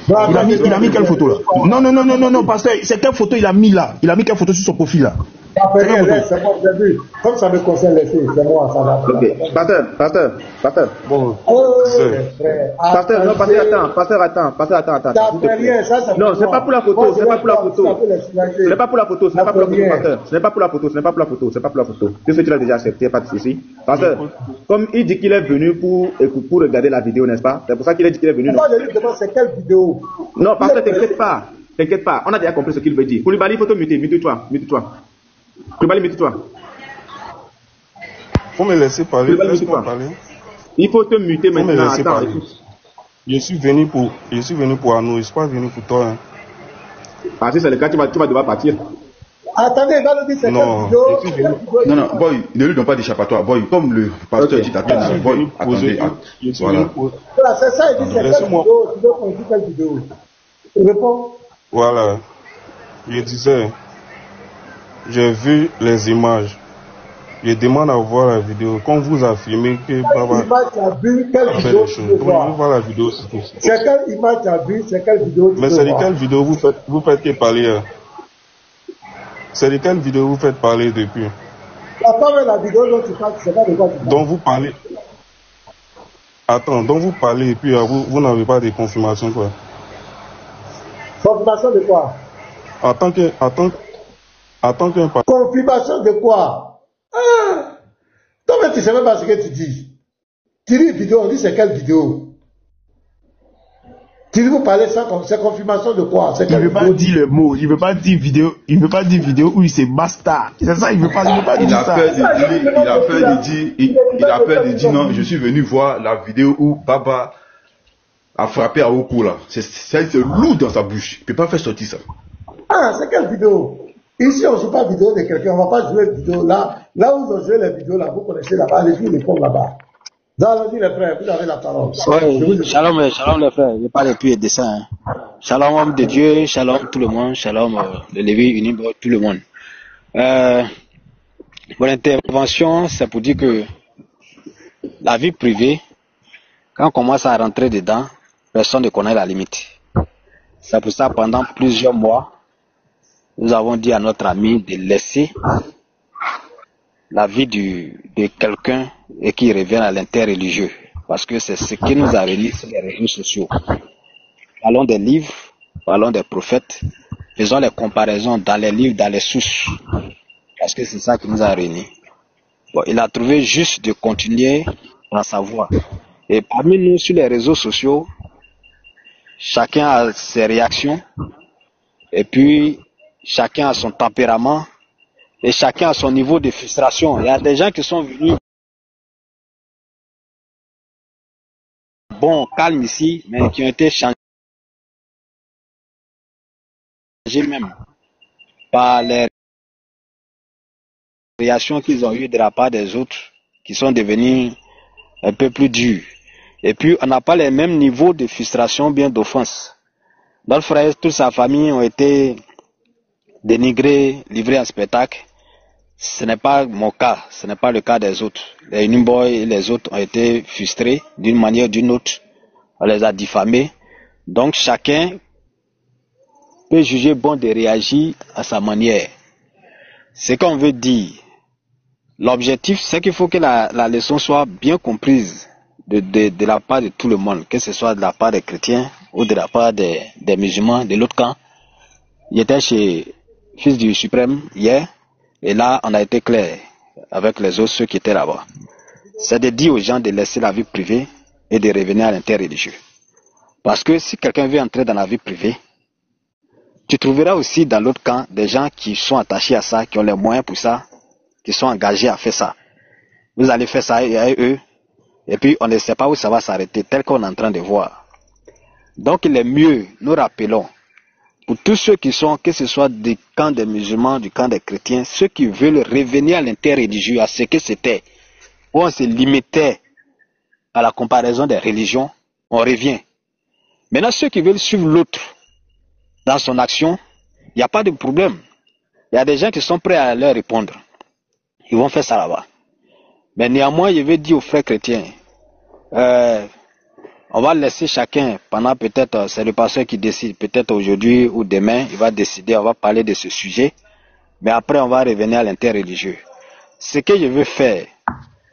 Il a mis quelle photo là? Non, pasteur, c'est quelle photo il a mis là? Il a mis quelle photo sur son profil là? C'est moi, j'ai vu. Comme ça me concerne les filles, c'est moi, ça va. Ok, pasteur. Bon, Pasteur, non, pasteur, attends. Non, c'est pas pour la photo, Ce n'est pas pour la photo. Qu'est-ce que tu l'as déjà accepté, pas de souci. Pasteur, comme il dit qu'il est venu pour regarder la vidéo, n'est-ce pas? C'est pour ça qu'il a dit qu'il est venu. Moi, je lui demande c'est quelle vidéo? Non, pasteur, t'inquiète pas. On a déjà compris ce qu'il veut dire. Koulibaly, il faut te mute-toi. Koulibaly, mute-toi. Faut me laisser parler. Laisse-moi parler. Il faut te muter maintenant. Attends, écoute. Je suis venu pour Arnaud, je ne suis pas venu pour toi. Hein. Ah, si c'est le cas, tu vas devoir partir. Attendez, il va nous dire c'est quelle vidéo. Non, boy, ne lui donne pas d'échappatoire. Boy, comme le pasteur dit d'attendre, boy, attendez. Voilà. Voilà, c'est ça, il dit c'est quelle vidéo. Tu veux qu'on dise quelle vidéo? Il répond. Voilà. Je disais, j'ai vu les images. Je demande à voir la vidéo. Quand vous affirmez que Baba a fait des choses, donc je veux voir la vidéo. C'est quelle image tu as vu? C'est quelle vidéo? Mais c'est de quelle vidéo vous faites que parler? C'est de quelle vidéo vous faites parler depuis? La vidéo dont tu parles, c'est pas de quoi tu parles. Donc vous parlez. Attends, donc vous parlez et puis vous n'avez pas de confirmation quoi? Confirmation de quoi? Attends qu'un confirmation de quoi? Ah! Toi, tu ne sais même pas ce que tu dis. Tu dis vidéo, on dit c'est quelle vidéo? Tu dis vous parlez ça comme c'est confirmation de quoi? Il ne veut pas dire le mot, il ne veut pas dire vidéo, où il se basta. C'est ça, il ne veut pas dire ça. Il a peur de dire non, je suis venu voir la vidéo où Baba a frappé à Oko là. C'est lourd dans sa bouche. Il ne peut pas faire sortir ça. Ah, c'est quelle vidéo? Ici, on ne joue pas vidéo de quelqu'un, on ne va pas jouer vidéo là. Là où on joue les vidéos, là, vous connaissez là-bas, les filles les font là-bas. Allons-y les frères, vous avez la parole. Oui, shalom les frères, je parle depuis le dessin. Shalom homme de Dieu, shalom tout le monde, shalom le Lévi uni, tout le monde. Mon intervention, c'est pour dire que la vie privée, quand on commence à rentrer dedans, personne ne connaît la limite. C'est pour ça pendant plusieurs mois, nous avons dit à notre ami de laisser la vie de quelqu'un et qui revient à l'interreligieux. Parce que c'est ce qui nous a réunis sur les réseaux sociaux. Parlons des livres, parlons des prophètes, faisons les comparaisons dans les livres, dans les sources. Parce que c'est ça qui nous a réunis. Bon, il a trouvé juste de continuer dans sa voie. Et parmi nous sur les réseaux sociaux, chacun a ses réactions. Et puis, chacun a son tempérament et chacun a son niveau de frustration. Il y a des gens qui sont venus calmes ici, mais qui ont été changés même par les réactions qu'ils ont eues de la part des autres, qui sont devenus un peu plus durs. Et puis, on n'a pas les mêmes niveaux de frustration, bien d'offense. Notre frère, toute sa famille ont été dénigrés, livrés en spectacle. Ce n'est pas mon cas, ce n'est pas le cas des autres. Les Unimboy et les autres ont été frustrés d'une manière ou d'une autre. On les a diffamés. Donc chacun peut juger bon de réagir à sa manière. Ce qu'on veut dire, l'objectif, c'est qu'il faut que la leçon soit bien comprise de la part de tout le monde, que ce soit de la part des chrétiens ou de la part des musulmans de l'autre camp. J'étais chez Fils du Suprême hier, et là on a été clair avec les autres, ceux qui étaient là-bas. C'est de dire aux gens de laisser la vie privée et de revenir à l'interreligieux. Parce que si quelqu'un veut entrer dans la vie privée, tu trouveras aussi dans l'autre camp des gens qui sont attachés à ça, qui ont les moyens pour ça, qui sont engagés à faire ça. Vous allez faire ça avec eux, et puis on ne sait pas où ça va s'arrêter, tel qu'on est en train de voir. Donc il est mieux, nous rappelons, pour tous ceux qui sont, que ce soit du camp des musulmans, du camp des chrétiens, ceux qui veulent revenir à l'interreligieux, à ce que c'était, où on se limitait à la comparaison des religions, on revient. Maintenant, ceux qui veulent suivre l'autre dans son action, il n'y a pas de problème. Il y a des gens qui sont prêts à leur répondre. Ils vont faire ça là-bas. Mais néanmoins, je vais dire aux frères chrétiens, on va laisser chacun, pendant peut-être, c'est le pasteur qui décide, peut-être aujourd'hui ou demain, il va décider, on va parler de ce sujet, mais après on va revenir à l'interreligieux. Ce que je veux faire,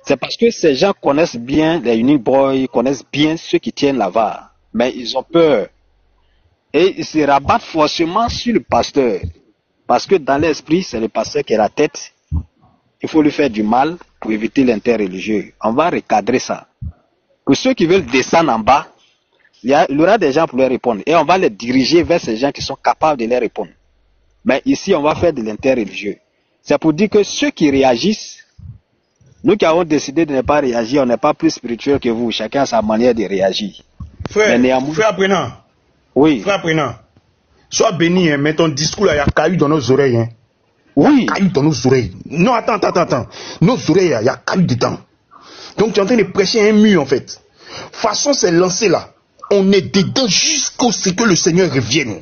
c'est parce que ces gens connaissent bien les Unique Boys, ils connaissent bien ceux qui tiennent la VAR, mais ils ont peur. Et ils se rabattent forcément sur le pasteur, parce que dans l'esprit, c'est le pasteur qui est la tête. Il faut lui faire du mal pour éviter l'interreligieux. On va recadrer ça. Pour ceux qui veulent descendre en bas, il y aura des gens pour leur répondre. Et on va les diriger vers ces gens qui sont capables de leur répondre. Mais ici, on va faire de l'interreligieux. C'est pour dire que ceux qui réagissent, nous qui avons décidé de ne pas réagir, on n'est pas plus spirituel que vous. Chacun a sa manière de réagir. Frère, frère Brennan. Oui. Frère Brennan. Sois béni, hein, mais ton discours là, il y a caillou dans nos oreilles. Hein. Oui. Caillou dans nos oreilles. Non, attends. Nos oreilles, il y a caillou dedans. Donc tu es en train de prêcher un mur en fait. Façon c'est lancé là. On est dedans jusqu'au ce que le Seigneur revienne.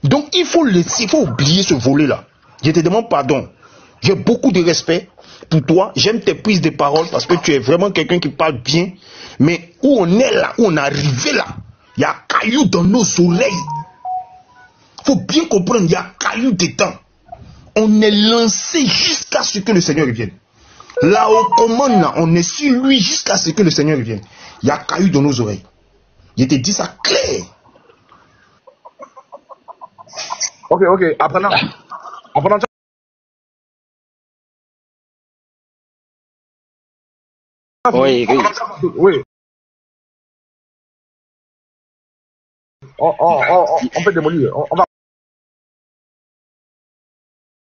Donc il faut oublier ce volet là. Je te demande pardon. J'ai beaucoup de respect pour toi. J'aime tes prises de parole parce que tu es vraiment quelqu'un qui parle bien. Mais où on est là, où on est arrivé là, il y a caillou dans nos oreilles. Faut bien comprendre, il y a caillou dedans. On est lancé jusqu'à ce que le Seigneur revienne. Là au commande là, on est sur lui jusqu'à ce que le Seigneur revienne. Il y a caillou dans nos oreilles. Je te dis ça clair. Ok. Apprenant. Oui. On peut démolir. On va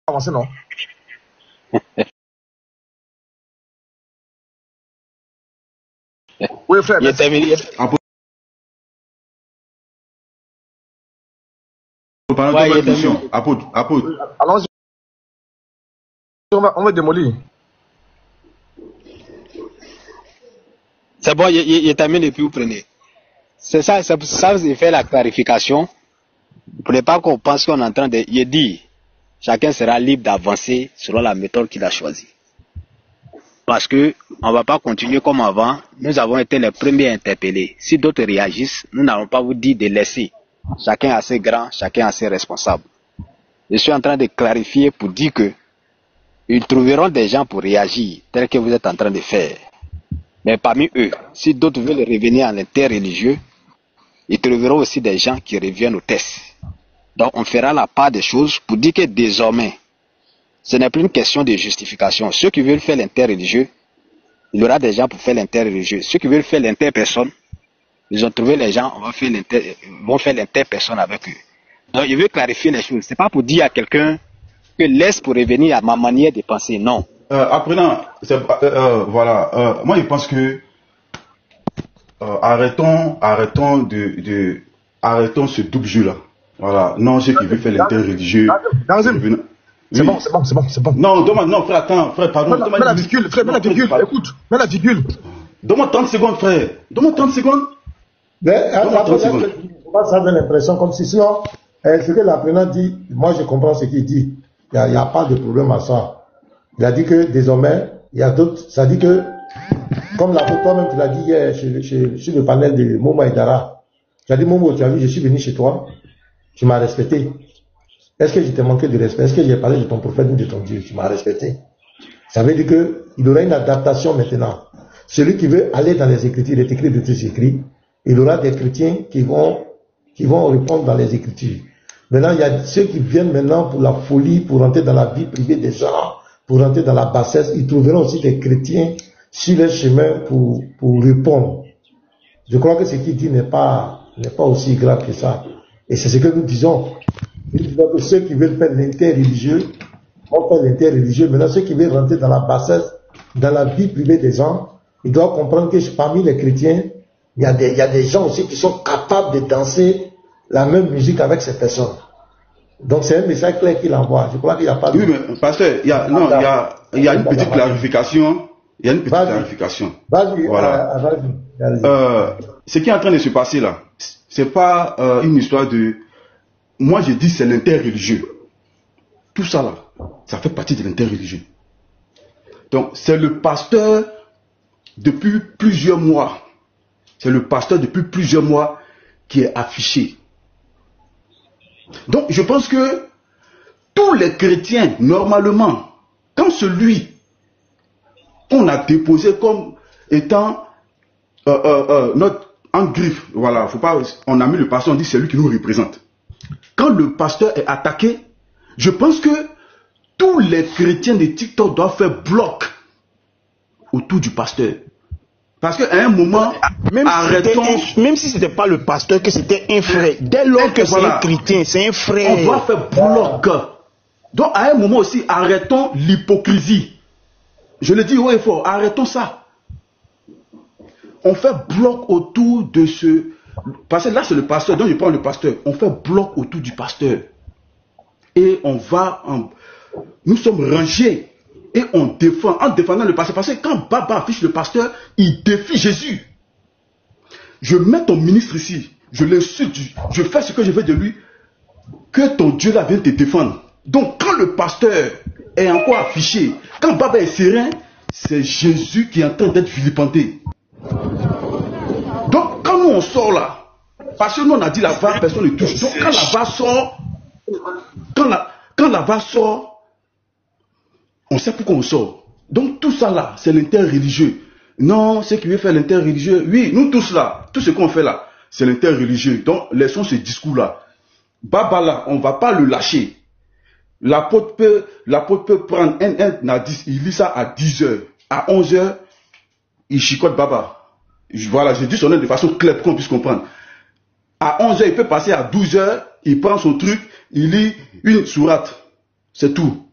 avancer, non? Oui, frère. Apôtre. Allons-y. On va démolir. C'est bon, il termine et puis vous prenez. C'est ça, vous fait la clarification. Pour ne pas qu'on pense qu'on est en train de... Il dit, chacun sera libre d'avancer selon la méthode qu'il a choisie. Parce que on ne va pas continuer comme avant. Nous avons été les premiers interpellés. Si d'autres réagissent, nous n'allons pas vous dire de laisser. Chacun assez grand, chacun assez responsable. Je suis en train de clarifier pour dire que ils trouveront des gens pour réagir, tel que vous êtes en train de faire. Mais parmi eux, si d'autres veulent revenir à l'interreligieux, ils trouveront aussi des gens qui reviennent aux tests. Donc on fera la part des choses pour dire que désormais, ce n'est plus une question de justification. Ceux qui veulent faire l'interreligieux, il y aura des gens pour faire l'interreligieux. Ceux qui veulent faire l'interpersonne, ils ont trouvé les gens, vont faire l'interpersonne avec eux. Donc je veux clarifier les choses. Ce n'est pas pour dire à quelqu'un que laisse pour revenir à ma manière de penser. Non. Apprenant, voilà. Moi je pense que arrêtons ce double jeu là. Voilà. Non, ceux qui veulent faire l'interreligieux. C'est bon. Non, frère, attends, frère, pardon. Mets la virgule, frère, mets la virgule, écoute, mets la virgule. Donne-moi 30 secondes, frère. Donne-moi 30 secondes. Ça donne l'impression comme si sinon, ce que l'apprenant dit, moi je comprends ce qu'il dit. Il n'y a pas de problème à ça. Il a dit que désormais, il y a d'autres, ça dit que, comme toi-même tu l'as dit hier sur le panel de Momo Aïdara, tu as dit Momo, tu as vu, je suis venu chez toi, tu m'as respecté. Est-ce que je t'ai manqué de respect? Est-ce que j'ai parlé de ton prophète ou de ton Dieu? Tu m'as respecté. Ça veut dire qu'il y aura une adaptation maintenant. Celui qui veut aller dans les Écritures, il est écrit de tous écrits. Il y aura des chrétiens qui vont répondre dans les Écritures. Maintenant, il y a ceux qui viennent maintenant pour la folie, pour rentrer dans la vie privée des gens, pour rentrer dans la bassesse. Ils trouveront aussi des chrétiens sur leur chemin pour répondre. Je crois que ce qu'il dit n'est pas aussi grave que ça. Et c'est ce que nous disons. Nous disons que ceux qui veulent faire l'interreligieux vont faire l'interreligieux. Maintenant, ceux qui veulent rentrer dans la bassesse, dans la vie privée des gens, ils doivent comprendre que parmi les chrétiens, il y a des gens aussi qui sont capables de danser la même musique avec ces personnes. Donc c'est un message clair qu'il envoie. Je crois qu'il n'y a pas de... Oui, mais pasteur, il y a une petite clarification. Il y a une petite clarification. Vas-y, voilà. vas-y. Ce qui est en train de se passer là, c'est pas une histoire de... Moi, je dis c'est l'interreligieux. Tout ça là, ça fait partie de l'interreligieux. Donc, c'est le pasteur depuis plusieurs mois. C'est le pasteur depuis plusieurs mois qui est affiché. Donc, je pense que tous les chrétiens, normalement, quand celui qu'on a déposé comme étant notre en griffe, voilà, faut pas, on a mis le pasteur, on dit c'est lui qui nous représente. Quand le pasteur est attaqué, je pense que tous les chrétiens de TikTok doivent faire bloc autour du pasteur. Parce qu'à un moment, même si ce n'était pas le pasteur, que c'était un frère. Dès lors que c'est un chrétien, c'est un frère. On doit faire bloc. Donc à un moment aussi, arrêtons l'hypocrisie. Je le dis haut et fort, arrêtons ça. On fait bloc autour de ce... Parce que là c'est le pasteur, donc je parle le pasteur. On fait bloc autour du pasteur. Et on va... Nous sommes rangés. Et on défend, en défendant le pasteur. Parce que quand Baba affiche le pasteur, il défie Jésus. Je mets ton ministre ici, je l'insulte, je fais ce que je veux de lui, que ton Dieu là vienne te défendre. Donc quand le pasteur est encore affiché, quand Baba est serein, c'est Jésus qui est en train d'être vilipenté. Donc quand nous on sort là, parce que nous on a dit la VAR, personne ne touche. Donc quand la VAR sort, quand la VAR sort, on sait pourquoi on sort. Donc tout ça là, c'est l'interreligieux. Non, ce qui veut faire l'interreligieux, oui, nous tous là, tout ce qu'on fait là, c'est l'interreligieux. Donc laissons ce discours là. Baba là, on ne va pas le lâcher. L'apôtre peut prendre un Nadis, il lit ça à 10h. À 11h, il chicote Baba. Voilà, je dis son nom de façon claire pour qu'on puisse comprendre. À 11h, il peut passer à 12h, il prend son truc, il lit une sourate. C'est tout.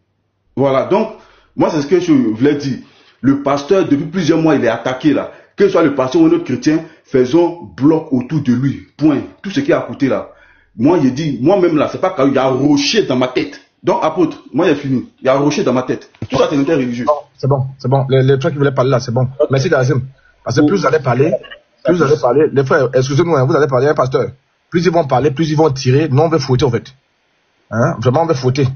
Voilà, donc, moi c'est ce que je voulais dire. Le pasteur, depuis plusieurs mois, il est attaqué là. Que ce soit le pasteur ou un autre chrétien, faisons bloc autour de lui. Point. Tout ce qui est à côté là. Moi, j'ai dit, moi-même là, c'est pas qu'il y a un rocher dans ma tête. Donc, apôtre, moi, j'ai fini. Il y a un rocher dans ma tête. Tout ça, c'est l'interreligieux. C'est bon, c'est bon. Les trucs qui voulaient parler là, c'est bon. Merci, Dazim. Parce que plus vous allez parler, les frères, excusez-moi, vous allez parler à un pasteur. Plus ils vont parler, plus ils vont tirer. Nous, on veut fouetter, en fait. Hein? Vraiment, on veut fouetter.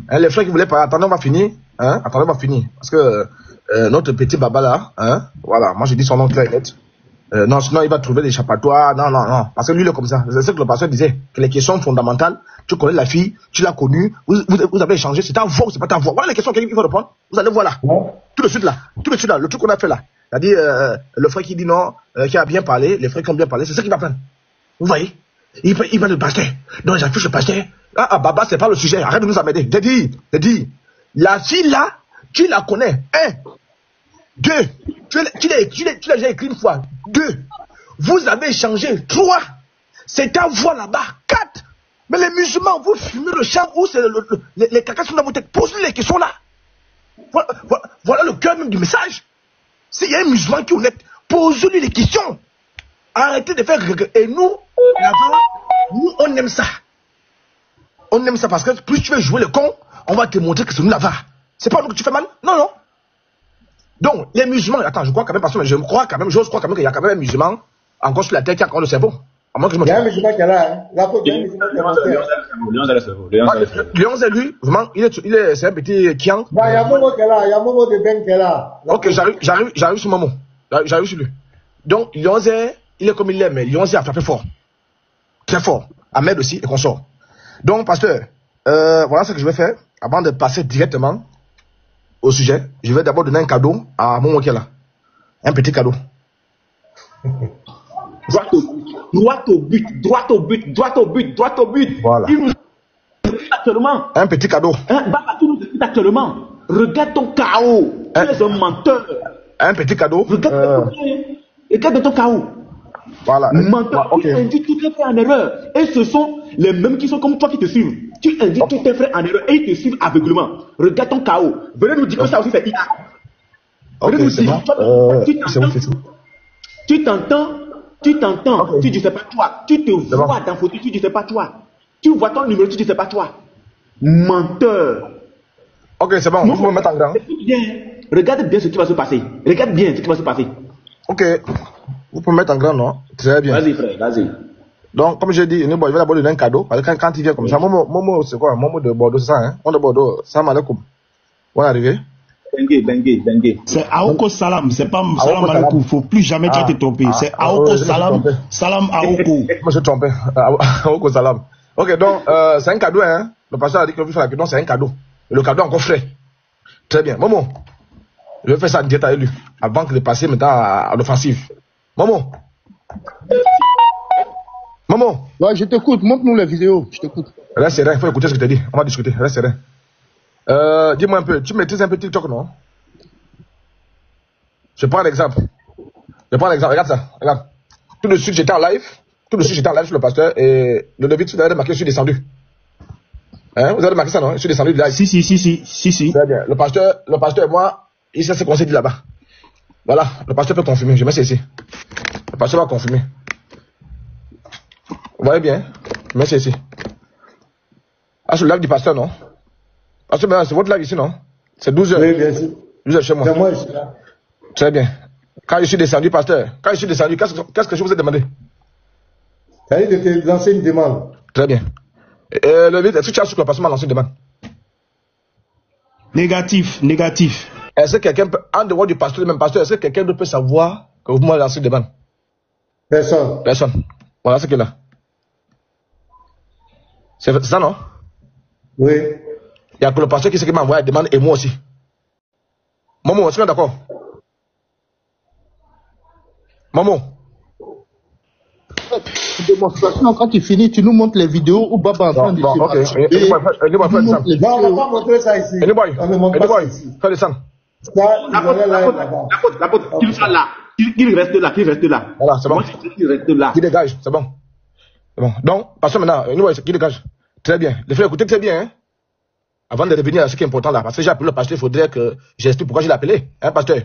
Hein, les frères qui voulaient parler, attendez, on va finir. Hein? Attendez, on va finir. Parce que notre petit Baba là, hein? Voilà, moi j'ai dit son nom clair et net. Non, sinon il va trouver des échappatoires. Non. Parce que lui, il est comme ça. C'est ce que le pasteur disait. Que les questions fondamentales, tu connais la fille, tu l'as connue, vous avez échangé, c'est ta voix ou c'est pas ta voix. Voilà les questions qu'il faut répondre. Vous allez voir là. Tout de suite là. Le truc qu'on a fait là. C'est-à-dire, le frère qui dit non, qui a bien parlé, les frères qui ont bien parlé, c'est ça qu'il va prendre. Vous voyez? Il va le pasteur. Donc j'affiche le pasteur. Baba, c'est pas le sujet. Arrête de nous amener. J'ai dit, la fille là, tu la connais. 1, 2, tu l'as déjà écrit une fois. 2, vous avez échangé. 3, c'est ta voix là-bas. 4, mais les musulmans, vous fumez le champ où c'est les cacas sont dans votre tête. Posez les questions là. Voilà le cœur même du message. S'il y a un musulman qui est honnête, posez-lui les questions. Arrêtez de faire. Et nous, on aime ça. On aime ça parce que plus tu veux jouer le con, on va te montrer que c'est nous la VAR. C'est pas nous que tu fais mal? Non. Donc, les musulmans, attends, je crois quand même, parce que j'ose croire quand même qu'il y a quand même un musulman encore sur la tête qui a encore le cerveau. À moins que je me trompe. Il y a un musulman qui est là, hein. Il y a un musulman qui est là. Léon c'est lui, vraiment, c'est un petit Kian. Il y a Momo qui est là, il y a Momo de Ben qui est là. Ok, j'arrive sur Momo. J'arrive sur lui. Donc, Léon il est comme il est, mais Léon a frappé fort. Très fort. Ahmed aussi, et consort. Donc, pasteur, voilà ce que je vais faire. Avant de passer directement au sujet, je vais d'abord donner un cadeau à Momo qui est là. Un petit cadeau. Droit au but. Voilà. Il nous écoute actuellement. Un petit cadeau. Baba, tu nous écoutes actuellement. Regarde ton chaos. Tu es un menteur. Un petit cadeau. Regarde ton chaos. Voilà. Menteur. Tu indiques tous tes frères en erreur. Et ce sont les mêmes qui sont comme toi qui te suivent. Tu indiques tous tes frères en erreur et ils te suivent aveuglement. Regarde ton chaos. Venez nous dire que ça aussi c'est IA. Ok, c'est bon. Tu t'entends Tu t'entends, tu ne fais pas toi. Tu te vois dans photo, tu ne fais pas toi. Tu vois ton numéro, tu ne fais pas toi. Menteur. Ok, c'est bon, vous pouvez me mettre en grand. Regarde bien ce qui va se passer. Regarde bien ce qui va se passer. Ok, vous pouvez me mettre en grand, non? Très bien. Vas-y, frère, vas-y. Donc, comme j'ai dit, je vais d'abord donner un cadeau. Parce que quand il vient comme ça, Momo, c'est quoi? Momo de Bordeaux, c'est ça, hein? On de Bordeaux, salam alaikum. On est arrivé. Bengue. C'est Aoko Salam, c'est pas Salam alaikum. Faut plus jamais te tromper. C'est Aoko Salam, Salam Aoko. Je me suis trompé. Aoko Salam. Ok, donc, c'est un cadeau, hein? Le pasteur a dit que vous faites la question, c'est un cadeau. Et le cadeau encore frais. Très bien. Momo, je vais faire ça en direct avec lui. Avant de passer maintenant à l'offensive. Momo. Ouais, je t'écoute. Montre-nous les vidéos. Je t'écoute. Reste serein, il faut écouter ce que tu dis. On va discuter. Reste serein. Dis-moi un peu, tu maîtrises un peu TikTok, non? Je prends l'exemple. Regarde ça. Regarde. Tout de suite, j'étais en live sur le pasteur et le David, vous avez remarqué, je suis descendu. Hein? Vous avez remarqué ça, non? Je suis descendu du live. Si. Très bien. Le pasteur et moi, il sait ce qu'on s'est dit là-bas. Voilà. Le pasteur peut confirmer. Je mets ça ici. Le pasteur va confirmer. Vous voyez bien? Je mets ça ici. Ah, c'est le live du pasteur, non? Parce que c'est votre live ici, non? C'est 12 heures. Oui, bien sûr. 12 heures chez moi. C'est moi, je suis là. Très bien. Quand je suis descendu, pasteur, qu'est-ce que je vous ai demandé? C'est-à-dire de te lancer une demande. Très bien. Est-ce que tu as su que le pasteur m'a lancé une demande? Négatif. Est-ce que quelqu'un peut, en dehors du pasteur, le même pasteur, est-ce que quelqu'un peut savoir que vous m'avez lancé une demande? Personne. Voilà ce qu'il a. C'est ça, non? Oui. Il y a que le pasteur qui sait qu'il m'a envoyé la demande et moi aussi. Momo, est-ce qu'on est d'accord? Momo. Démonstration, quand tu finis, tu nous montres les vidéos où Baba est en train de se battre. Non, on va pas montrer ça ici. On ne montre pas ça ici. Fais descendre. L'apôtre, qu'il soit là. Qu'il reste là. Voilà, c'est bon. Qu'il reste là. Qui dégage, c'est bon. Donc, passons maintenant. Qui dégage. Très bien. Les frères, écoutez très bien, hein. Avant de revenir à ce qui est important là, parce que j'ai appelé le pasteur, il faudrait que j'explique pourquoi je l'ai appelé, hein, pasteur.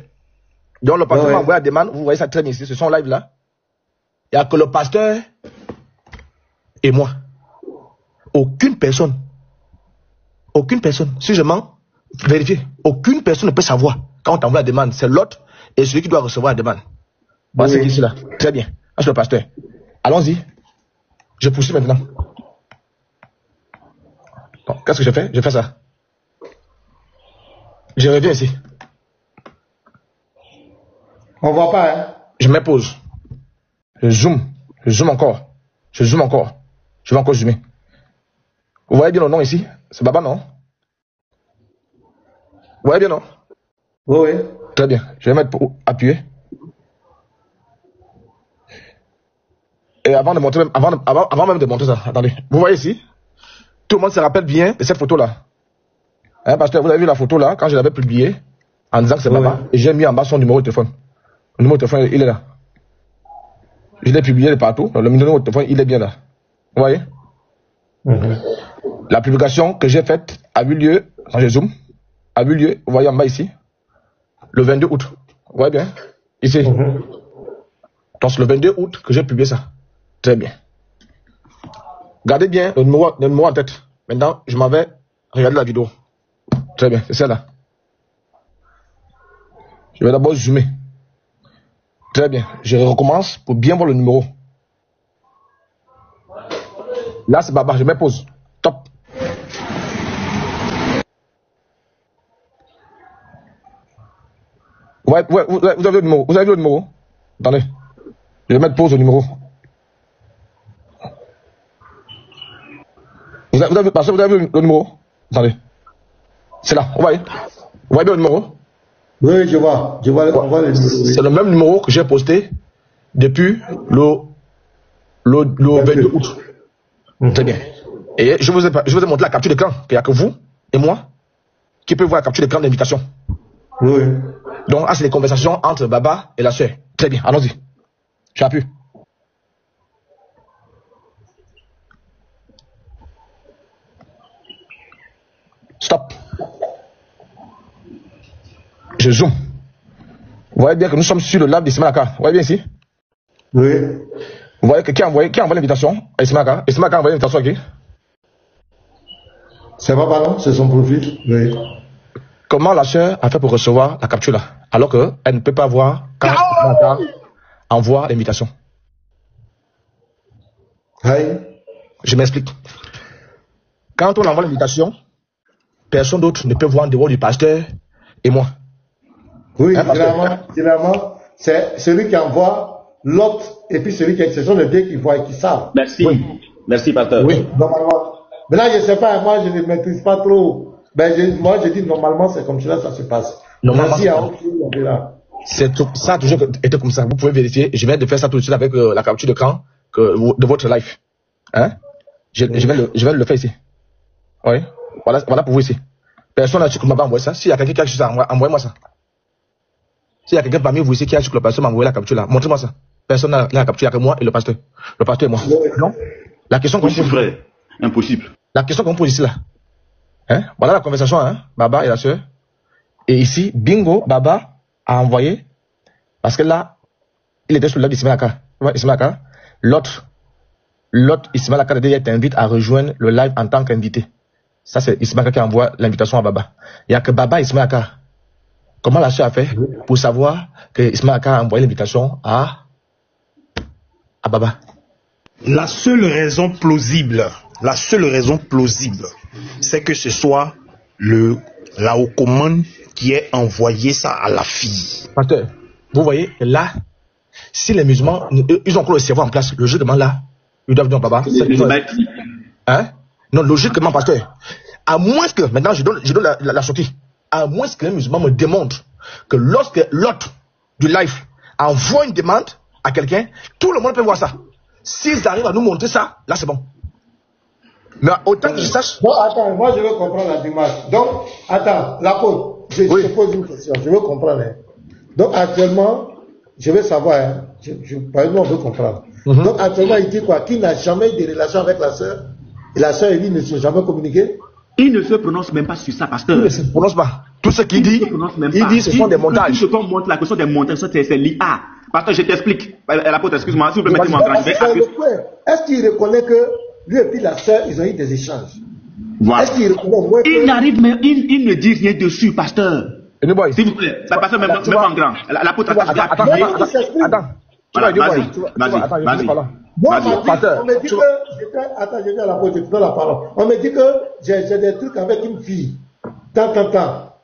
Donc, le pasteur m'a envoyé la demande, vous voyez ça très bien ici, ce sont live là. Il n'y a que le pasteur et moi. Aucune personne, si je mens, vérifiez, aucune personne ne peut savoir quand on t'envoie la demande, c'est l'autre et celui qui doit recevoir la demande. Voilà ce qui est ici là. Très bien. Ah, c'est le pasteur. Allons-y. Je poursuis maintenant. Bon, qu'est-ce que je fais? Je fais ça. Je reviens ici. On voit pas, hein? Je mets pause. Je zoome encore. Je vais encore zoomer. Vous voyez bien le nom ici? C'est Baba, non? Vous voyez bien, non? Oui. Très bien. Je vais mettre pour appuyer. Et avant même de montrer ça, attendez. Vous voyez ici? Tout le monde se rappelle bien de cette photo-là. Hein, pasteur, vous avez vu la photo là, quand je l'avais publiée, en disant que c'est Baba, et j'ai mis en bas son numéro de téléphone. Le numéro de téléphone, il est là. Je l'ai publié de partout, le numéro de téléphone, il est bien là. Vous voyez? La publication que j'ai faite a eu lieu, quand je zoome, vous voyez en bas ici, le 22 août. Vous voyez bien? Ici. Donc c'est le 22 août que j'ai publié ça. Très bien. Gardez bien le numéro en tête. Maintenant, je m'en vais regarder la vidéo. Très bien, c'est celle-là. Je vais d'abord zoomer. Très bien. Je recommence pour bien voir le numéro. Là, c'est Baba. Je mets pause. Top. Ouais, vous avez le numéro. Vous avez vu le numéro? Attendez. Je vais mettre pause au numéro. Vous avez vu le numéro? Attendez. C'est là. Vous voyez bien le numéro? Oui, je vois le numéro. C'est le même numéro que j'ai posté depuis le 22 août. Très bien. Et je vous ai montré la capture d'écran. Il n'y a que vous et moi qui peut voir la capture d'écran d'invitation. Oui. Donc, c'est les conversations entre Baba et la soeur. Très bien, allons-y. J'appuie. Stop. Je zoome. Vous voyez bien que nous sommes sur le live de Simanaka. Vous voyez bien ici? Oui. Vous voyez qui a envoyé l'invitation? Ismaaka. Ismaaka a envoyé l'invitation à qui? C'est pas ballon, c'est son profil. Oui. Comment la sœur a fait pour recevoir la capture là, alors qu'elle ne peut pas voir quand Ismaaka envoie l'invitation? Je m'explique. Quand on envoie l'invitation, personne d'autre ne peut voir en dehors du pasteur et moi. Oui, généralement, c'est celui qui envoie l'autre et puis celui qui, ce sont les deux qui voient et qui savent. Merci. Oui. Merci, pasteur. Oui, normalement. Mais là, je ne sais pas, moi, je ne maîtrise pas trop. Moi, je dis normalement, c'est comme cela, ça se passe. Normalement, c'est ça a toujours été comme ça. Vous pouvez vérifier. Je viens de faire ça tout de suite avec la capture d'écran de votre live. Hein? Je vais le faire ici. Oui. Voilà pour vous ici. Personne n'a dit que m'a envoyé ça. S'il y a quelqu'un qui a dit ça, envoyez-moi ça. S'il y a quelqu'un parmi vous ici qui a dit que le pasteur m'a envoyé la capture là, montrez-moi ça. Personne n'a la capture, il n'y a que moi et le pasteur. Le pasteur et moi. Non? La question qu'on pose. Frère. Impossible. La question qu'on pose ici là. Hein? Voilà la conversation, hein? Baba et la sœur. Et ici, bingo, Baba a envoyé. Parce que là, il était sur le live d'Ismaaka. L'autre Ismaaka t'invite à rejoindre le live en tant qu'invité. Ça, c'est Ismaaka qui envoie l'invitation à Baba. Il n'y a que Baba et Ismaaka. Comment la sœur a fait pour savoir que Ismaaka a envoyé l'invitation à Baba? La seule raison plausible, c'est que ce soit la haute commande qui ait envoyé ça à la fille. Pasteur, vous voyez, là, si les musulmans, ils ont encore le cerveau en place, logiquement là, ils doivent dire Baba. Hein? Non, logiquement, pasteur. À moins que, maintenant je donne la sortie, à moins que les musulmans me démontrent que lorsque l'autre du live envoie une demande à quelqu'un, tout le monde peut voir ça. S'ils arrivent à nous montrer ça, là c'est bon. Mais autant que je sache. Non, attends, moi je veux comprendre la démarche. Donc, attends, l'apôtre, je te pose une question, je veux comprendre. Hein. Donc actuellement, je veux savoir, hein, par exemple, on veut comprendre. Donc actuellement, il dit quoi? Qu'il n'a jamais eu de relation avec la sœur, et la sœur et lui ne se sont jamais communiqués? Il ne se prononce même pas sur ça, pasteur. Il ne se prononce pas. Tout ce qu'il dit, il dit ce sont des montages. Tout ce qu'on montre, la question des montages, c'est l'IA. Pasteur, je t'explique. L'apôtre, excuse-moi, s'il vous plaît, mettez-moi en grand. Est-ce qu'il reconnaît que lui et puis la sœur, ils ont eu des échanges? Voilà. Est-ce qu'il reconnaît au moins que... Il ne dit rien dessus, pasteur. S'il vous plaît, pasteur, même en grand. L'apôtre, attends. Vas-y. Moi, on me dit que, attends, je viens à la pause, je te donne la parole. On me dit que j'ai des trucs avec une fille, tant.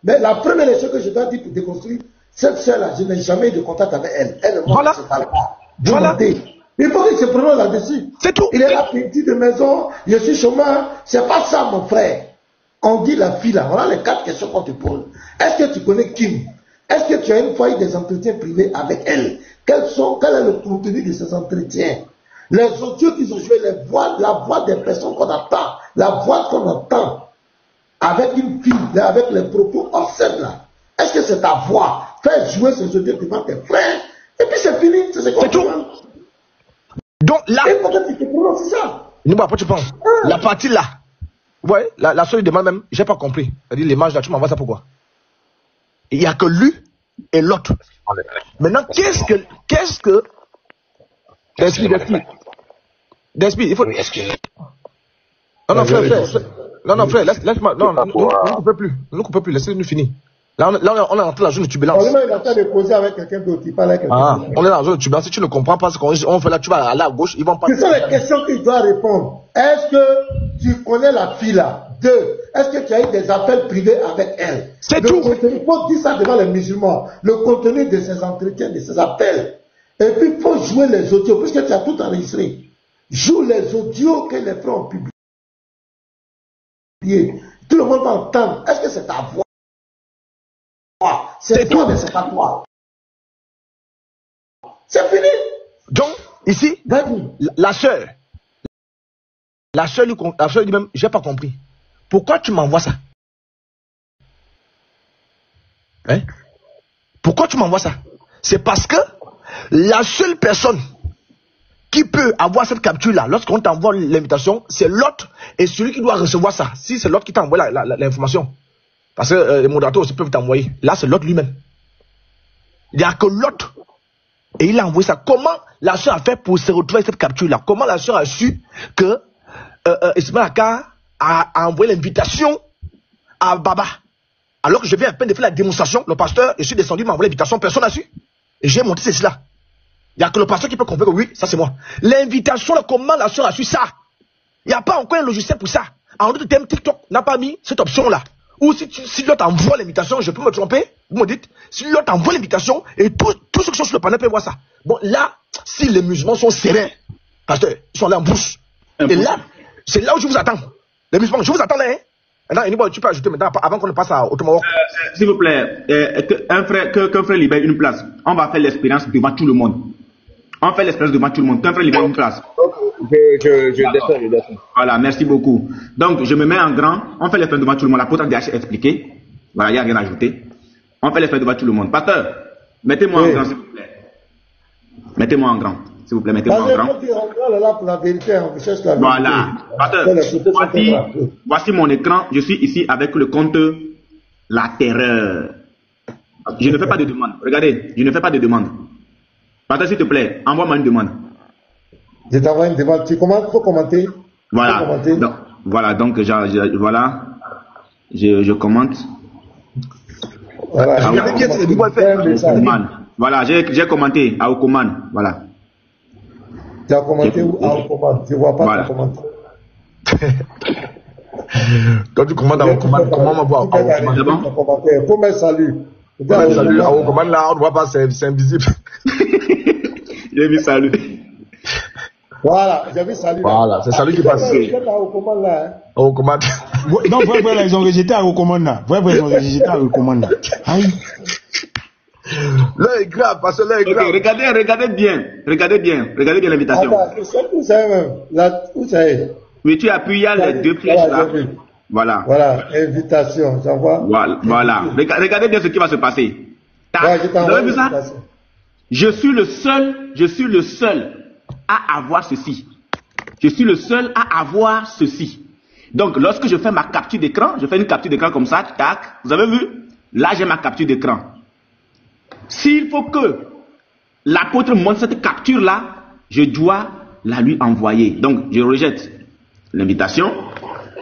Mais la première chose que je dois dire pour déconstruire, cette sœur-là, je n'ai jamais eu de contact avec elle. Elle ne voilà. se parle pas. Voilà. Il faut qu'il se prononce là-dessus. C'est tout. Il est là, petit de maison, je suis chômeur. C'est pas ça, mon frère. On dit la fille là, voilà les 4 questions qu'on te pose. Est-ce que tu connais Kim? Est-ce que tu as une fois eu des entretiens privés avec elle? Quel est le contenu de ces entretiens? Les audios qu'ils ont joués, la voix des personnes qu'on entend, la voix qu'on entend avec une fille, là, avec les propos hors scène là. Est-ce que c'est ta voix? Fais jouer ces audios devant tes frères, et puis c'est fini, c'est tout. Donc là, et pourquoi tu te prononces ça? Après tu penses, la partie là, ouais, la seule demande même, j'ai pas compris. C'est-à-dire l'image là, tu m'envoies ça pourquoi? Il n'y a que lui et l'autre. Maintenant, qu'est-ce que D'esprit, il faut. Non, frère, laisse-moi. Non, ne coupez plus, laissez-nous finir. Là, on est entré dans la zone de turbulence. Il est en train de causer avec quelqu'un d'autre, il parle avec quelqu'un d'autre. On est dans la zone de turbulence. Si tu ne comprends pas ce qu'on fait là, tu vas aller à gauche, ils vont pas. Ce sont les questions qu'il doit répondre. Est-ce que tu connais la fille là? 2. Est-ce que tu as eu des appels privés avec elle? C'est tout. Il faut dire ça devant les musulmans. Le contenu de ces entretiens, de ces appels. Et puis, il faut jouer les audios, puisque tu as tout enregistré. Joue les audios que les frères ont publiés. Tout le monde va entendre. Est-ce que c'est ta voix? C'est toi, mais c'est pas toi. C'est fini. Donc, ici, la sœur lui dit même, j'ai pas compris. Pourquoi tu m'envoies ça? Hein? Pourquoi tu m'envoies ça? C'est parce que la seule personne qui peut avoir cette capture-là, lorsqu'on t'envoie l'invitation, c'est l'autre et celui qui doit recevoir ça. Si c'est l'autre qui t'envoie l'information. Parce que les modérateurs aussi peuvent t'envoyer. Là, c'est l'autre lui-même. Il n'y a que l'autre. Et il a envoyé ça. Comment la soeur a fait pour se retrouver avec cette capture-là? Comment la soeur a su que Ismaël Aka a envoyé l'invitation à Baba? Alors que je viens à peine de faire la démonstration, le pasteur, je suis descendu, m'a envoyé l'invitation, personne n'a su. Et j'ai monté cela. Il n'y a que le pasteur qui peut comprendre que oui, ça c'est moi. L'invitation, là, comment la soeur a su ça? Il n'y a pas encore un logiciel pour ça. En d'autres termes, TikTok n'a pas mis cette option-là. Ou si l'autre envoie l'invitation, je peux me tromper, vous me dites, si l'autre envoie l'invitation, et tous ceux qui sont sur le panel peuvent voir ça. Bon, là, si les musulmans sont sereins, pasteur, ils sont là en brousse. Et là, c'est là où je vous attends. Les musulmans, je vous attends là, hein. Maintenant, tu peux ajouter maintenant, avant qu'on ne passe au Tomahawk. S'il vous plaît, qu'un frère libère une place. On va faire l'expérience devant tout le monde. On fait l'expérience devant tout le monde. Qu'un frère libère une place. Je descends. Voilà, merci beaucoup. Donc, je me mets en grand. On fait l'expérience devant tout le monde. L'apôtre a déjà expliqué. Voilà, il n'y a rien à ajouter. On fait l'expérience devant tout le monde. Pasteur, mettez-moi en grand, s'il vous plaît. Mettez-moi en grand. S'il vous plaît, mettez-moi en grand. Voilà. Pasteur, voici mon écran. Je suis ici avec le compte La Terreur. Je ne fais pas de demande. Regardez, je ne fais pas de demande. Pasteur, s'il te plaît, envoie-moi une demande. Je t'envoie une demande. Tu commentes, il faut commenter. Voilà. Donc, voilà, donc voilà. Je commente. Voilà, voilà, j'ai commenté à Okoman. Voilà. Tu as commenté où à Okoman? Je ne vois pas voilà. ton commentaire. Quand tu commandes à Okoman, comment on va voir à Okoman? Pour mes saluts. Salut à Okoman là, on ne voit pas, c'est invisible. J'ai vu salut. Voilà, j'ai vu salut. Voilà, c'est salut qui passe. Okoman. Non, vrai, ils ont rejeté à Okoman là. Vrai, ils ont rejeté à Okoman là. Aïe. Là est grave, parce que là est grave. Regardez bien l'invitation. Où c'est? Oui, tu appuies, il y a les deux flèches là. Voilà. Voilà, invitation, j'envoie. Voilà. Regardez bien ce qui va se passer. Vous avez vu ça? Je suis le seul à avoir ceci. Je suis le seul à avoir ceci. Donc, lorsque je fais ma capture d'écran, je fais une capture d'écran comme ça, tac. Vous avez vu? Là, j'ai ma capture d'écran. S'il faut que l'apôtre montre cette capture-là, je dois la lui envoyer. Donc, je rejette l'invitation.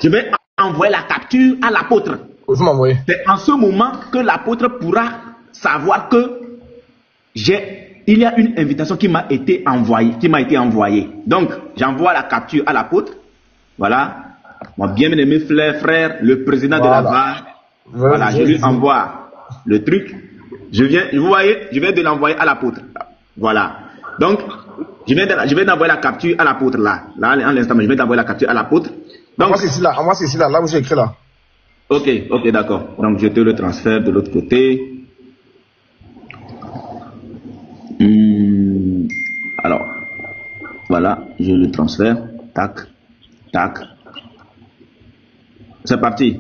Je vais envoyer la capture à l'apôtre. C'est en ce moment que l'apôtre pourra savoir que il y a une invitation qui m'a été envoyée. Donc, j'envoie la capture à l'apôtre. Voilà. Mon bien-aimé frère, le président de la VAR. Voilà, je lui envoie le truc. Vous voyez, je viens de l'envoyer à l'apôtre. Voilà. Donc, je viens d'envoyer la capture à l'apôtre là. Là, en l'instant, je viens d'envoyer la capture à l'apôtre. Donc, moi, c'est ici là où j'ai écrit là. Ok, d'accord. Donc, je te le transfère de l'autre côté. Alors, voilà, je le transfère. Tac, tac. C'est parti.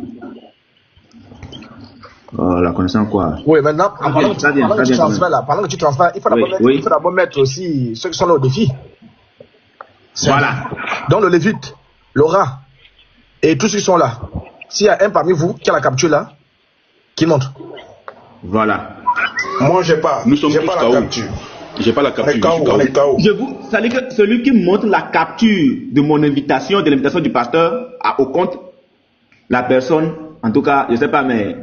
La connaissance quoi? Oui, maintenant, pendant que tu transfères, il faut d'abord mettre aussi ceux qui sont là au défi. Voilà. Donc le Lévite, Laura et tous ceux qui sont là. S'il y a un parmi vous qui a la capture là, qui montre. Voilà. Moi, j'ai pas. Nous sommes tous pas la capture. J'ai pas la capture. Ça veut dire que celui qui montre la capture de mon invitation, de l'invitation du pasteur au compte, la personne, en tout cas, je sais pas, mais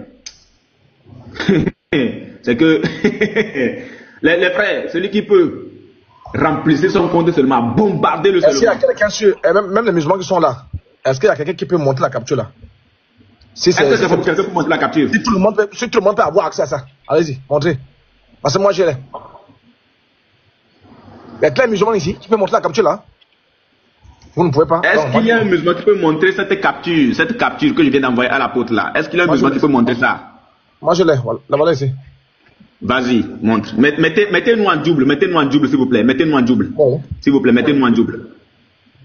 c'est que les frères, celui qui peut remplir son compte seulement, bombarder le seulement. Est-ce qu'il y a quelqu'un sur, même les musulmans qui sont là, est-ce qu'il y a quelqu'un qui peut montrer la capture là? Est-ce que c'est pour quelqu'un pour montrer la capture? Si tout le monde peut avoir accès à ça, allez-y, montrez. Parce que moi j'ai l'ai. Il y a plein de musulmans ici qui peuvent montrer la capture là. Vous ne pouvez pas. Est-ce qu'il y a un musulman qui peut montrer cette capture que je viens d'envoyer à l'apôtre là? Est-ce qu'il y a un musulman qui peut montrer ça? Moi je l'ai, voilà ici. Vas-y, montre. Mettez-nous en double, s'il vous plaît. Mettez-nous en double. Bon. S'il vous plaît, mettez-nous en double.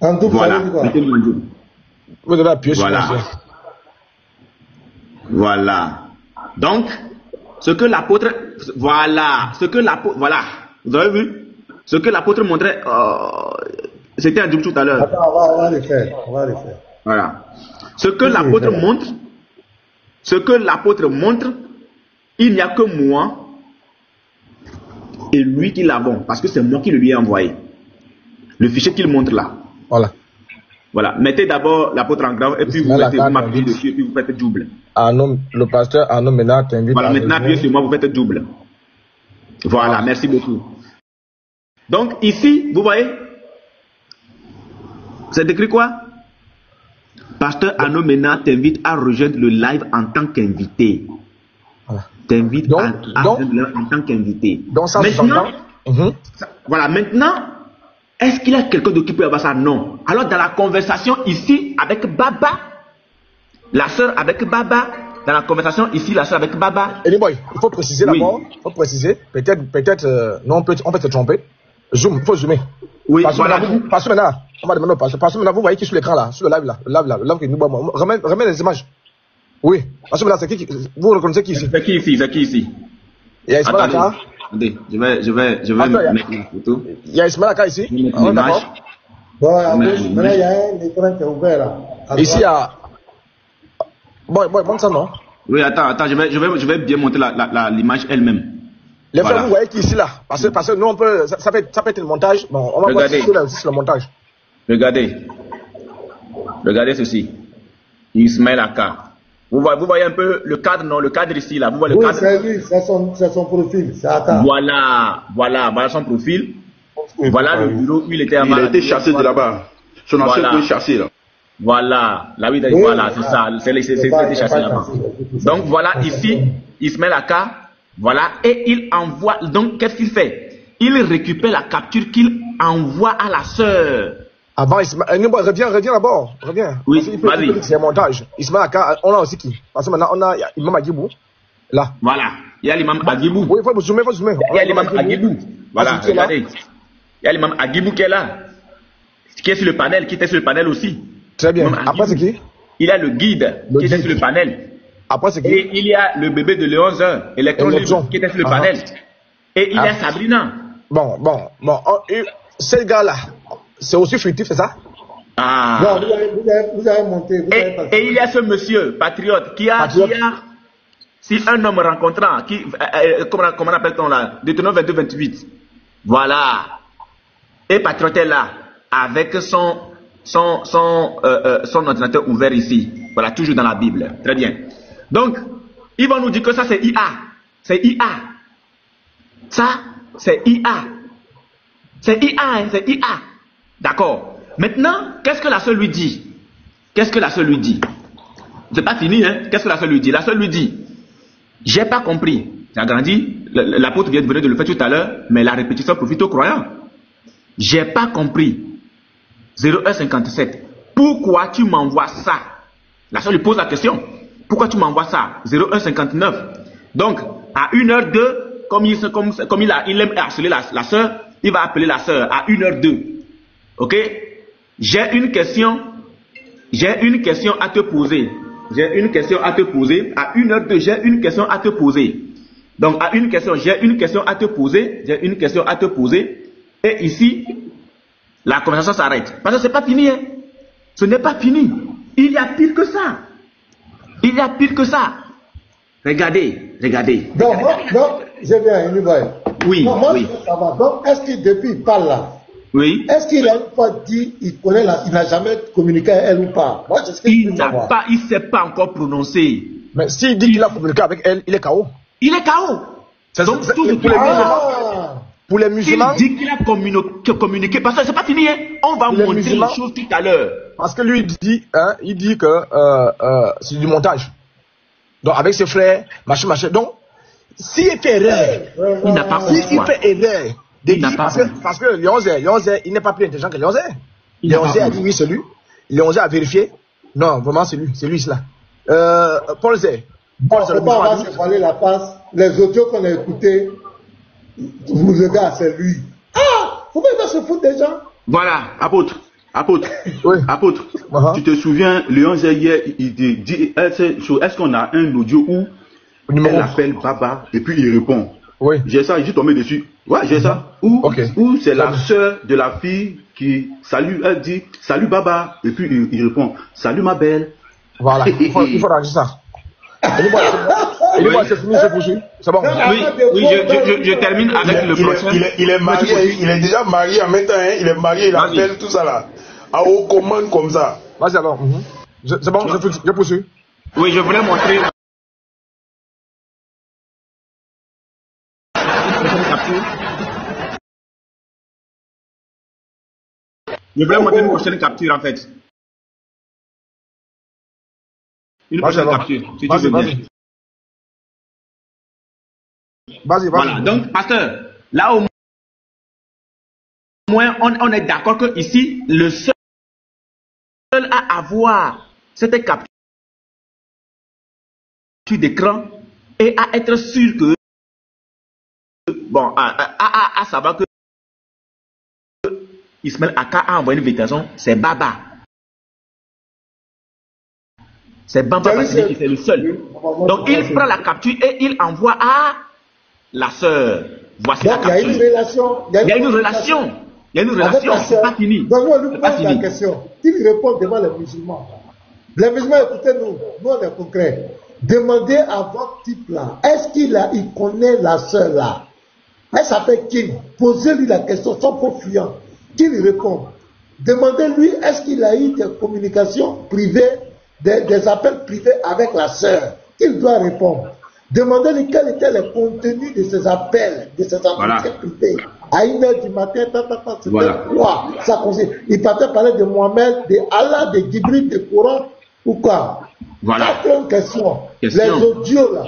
En double, voilà, mettez-nous en double. Vous devez appuyer sur ça. Voilà. Donc, ce que l'apôtre, voilà, vous avez vu? Ce que l'apôtre montrait, c'était un double tout à l'heure. Attends, on va le faire. Voilà. Ce que l'apôtre montre, il n'y a que moi et lui qui l'a bon, parce que c'est moi qui le lui ai envoyé. Le fichier qu'il montre là. Voilà. Voilà. Mettez d'abord l'apôtre en grave et puis vous m'appuyez dessus et puis vous faites double. Le pasteur Arnaud Mena t'invite. Voilà, maintenant appuyez sur moi, vous faites double. Voilà, merci beaucoup. Donc ici, vous voyez, c'est écrit quoi? Pasteur Arnaud Mena t'invite à rejoindre le live en tant qu'invité. Voilà. T'invite à rejoindre en tant qu'invité. Maintenant, voilà, maintenant, est-ce qu'il y a quelqu'un d'autre qui peut avoir ça? Non. Alors dans la conversation ici avec Baba, la sœur avec Baba, dans la conversation ici, la sœur avec Baba. Il faut préciser d'abord, peut-être, non, on peut se tromper. Zoom, il faut zoomer. Oui, voilà. Parce que maintenant, on va demander au pasteur. Parce que maintenant, vous voyez qui sur l'écran là, sur le live là, qui nous remets les images. Oui, parce que maintenant, c'est qui, vous reconnaissez qui ici? C'est qui ici? Il y a Ismaël Aka. Attendez, je vais mettre une photo. Il y a Ismaël Aka ici. Bon, maintenant, il y a un écran qui est ouvert là. Ici, il y a. Bon, ça non? Oui, attends, je vais bien monter l'image elle-même. Les frères, vous voyez qui ici là? Parce que nous, on peut, ça peut être le montage. Bon, on va voir sur le montage. Regardez ceci. Ismaël Aka. Vous voyez un peu le cadre, non? Le cadre ici, là. Vous voyez le cadre? C'est lui, c'est son profil. C'est Aka. Voilà son profil. Voilà le bureau où il était avant. Il a été chassé de là-bas. Son ancien était chassé là. Voilà, voilà, c'est ça. C'était chassé là-bas. Donc voilà ici, Ismaël Aka. Voilà, et il envoie. Donc qu'est-ce qu'il fait? Il récupère la capture qu'il envoie à la sœur. Avant, reviens d'abord. Reviens. Oui, vas-y. C'est un montage. Ismaël Aka, on a aussi qui? Parce que maintenant, on a l'imam Agibou. Là. Voilà. Il y a l'imam Agibou. Oui, il faut zoomer. Il y a l'imam Agibou. Voilà, regardez. Il y a l'imam Agibou qui est là. Qui est sur le panel, qui était sur le panel aussi. Très bien. Après, c'est qui? Il y a le guide qui était sur le panel. Après, c'est qui? Et il y a le bébé de Léon Zun, Electron qui était sur le panel. Et il y a Sabrina. Bon. Ces gars-là, c'est aussi fugitif, c'est ça? Non, vous avez monté. Et il y a ce monsieur, patriote, qui a si un homme rencontrant, comment appelle-t-on là? Deutéronome 22-28. Voilà. Et patriote est là, avec son ordinateur ouvert ici. Voilà, toujours dans la Bible. Très bien. Donc, ils vont nous dire que ça c'est IA. C'est IA. Ça, c'est IA. C'est IA, c'est IA. D'accord. Maintenant, qu'est-ce que la sœur lui dit? C'est pas fini, hein? Qu'est-ce que la sœur lui dit? La sœur lui dit, j'ai pas compris. J'ai grandi, l'apôtre vient de le faire tout à l'heure, mais la répétition profite aux croyants. J'ai pas compris. 0157. Pourquoi tu m'envoies ça? La sœur lui pose la question. Pourquoi tu m'envoies ça? 0159. Donc, à 1h02, comme il aime harceler la sœur, il va appeler la sœur à 1h02. Ok? J'ai une question à te poser. À 1h02, j'ai une question à te poser. Donc, à une question, j'ai une question à te poser. Et ici, la conversation s'arrête. Parce que c'est pas fini, hein. Ce n'est pas fini. Il y a pire que ça. Regardez. Donc, je viens, oui, moi, oui. Ça va. Donc, est-ce qu'il, depuis il parle là, oui. Est-ce qu'il a une fois dit, il n'a jamais communiqué avec elle ou pas? Moi, il ne s'est pas encore prononcé. Mais s'il dit qu'il a communiqué avec elle, il est KO. Donc, pour les musulmans. Il dit qu'il a communiqué, parce que c'est pas fini, hein. On va montrer les choses tout à l'heure. Parce que lui, il dit que c'est du montage. Donc, avec ses frères, machin. Donc, s'il fait erreur, il n'a pas s'il fait erreur, parce que Léonzé, il n'est pas plus intelligent que Léonzé. Léonzé a dit oui, c'est lui. Léonzé a vérifié. Non, vraiment, c'est lui, cela. Paul Zé. On va se parler la passe. Les audios qu'on a écoutés, vous regardez, c'est lui. Vous pouvez pas se foutre des gens. Voilà, apôtre. Oui. Apôtre, tu te souviens, Léonzé hier, il dit, est-ce qu'on a un audio où elle appelle Baba et puis il répond? Oui. J'ai ça, j'ai tombé dessus. Ouais, j'ai ça. Où c'est la sœur de la fille qui salue, elle dit salut Baba et puis il répond salut ma belle. Voilà, il faut ranger ça. C'est fini, c'est poursuivi. C'est bon. Oui, je termine avec le prochain. Il est marié, il est déjà marié en même temps, hein, il est marié, il appelle tout ça là. À haut commande comme ça. Vas-y alors. C'est bon, je poursuis. Oui, je voulais montrer. Je voulais montrer une prochaine capture en fait. Une prochaine capture, si tu veux bien. Vas-y. Voilà, donc, pasteur, là au moins, on est d'accord que ici, le seul à avoir cette capture d'écran et à être sûr que, bon, à savoir que Ismaël Aka a envoyé une invitation, c'est Baba. C'est Baba parce que c'est le seul. Donc, il prend la capture et il envoie à la sœur. Voici la capture. Il y a une relation. Il y a une relation. Il y a une relation. C'est pas fini. Donc, on lui pose la question. Il répond devant les musulmans. Les musulmans, écoutez-nous. Nous, on est concrets. Demandez à votre type là. Est-ce qu'il connaît la sœur là? Elle s'appelle Kim. Posez-lui la question sans faux fuyant. Qu'il répond. Demandez-lui, est-ce qu'il a eu des communications privées, des appels privés avec la sœur? Il doit répondre. Demandez-lui quel était le contenu de ces appels, de ces entretiens privés. À 1h du matin, c'était quoi? Ça consiste. Il partait parler de Mohamed, de Allah, de Djibril, de Coran, ou quoi? Voilà. Une question. Les audios là.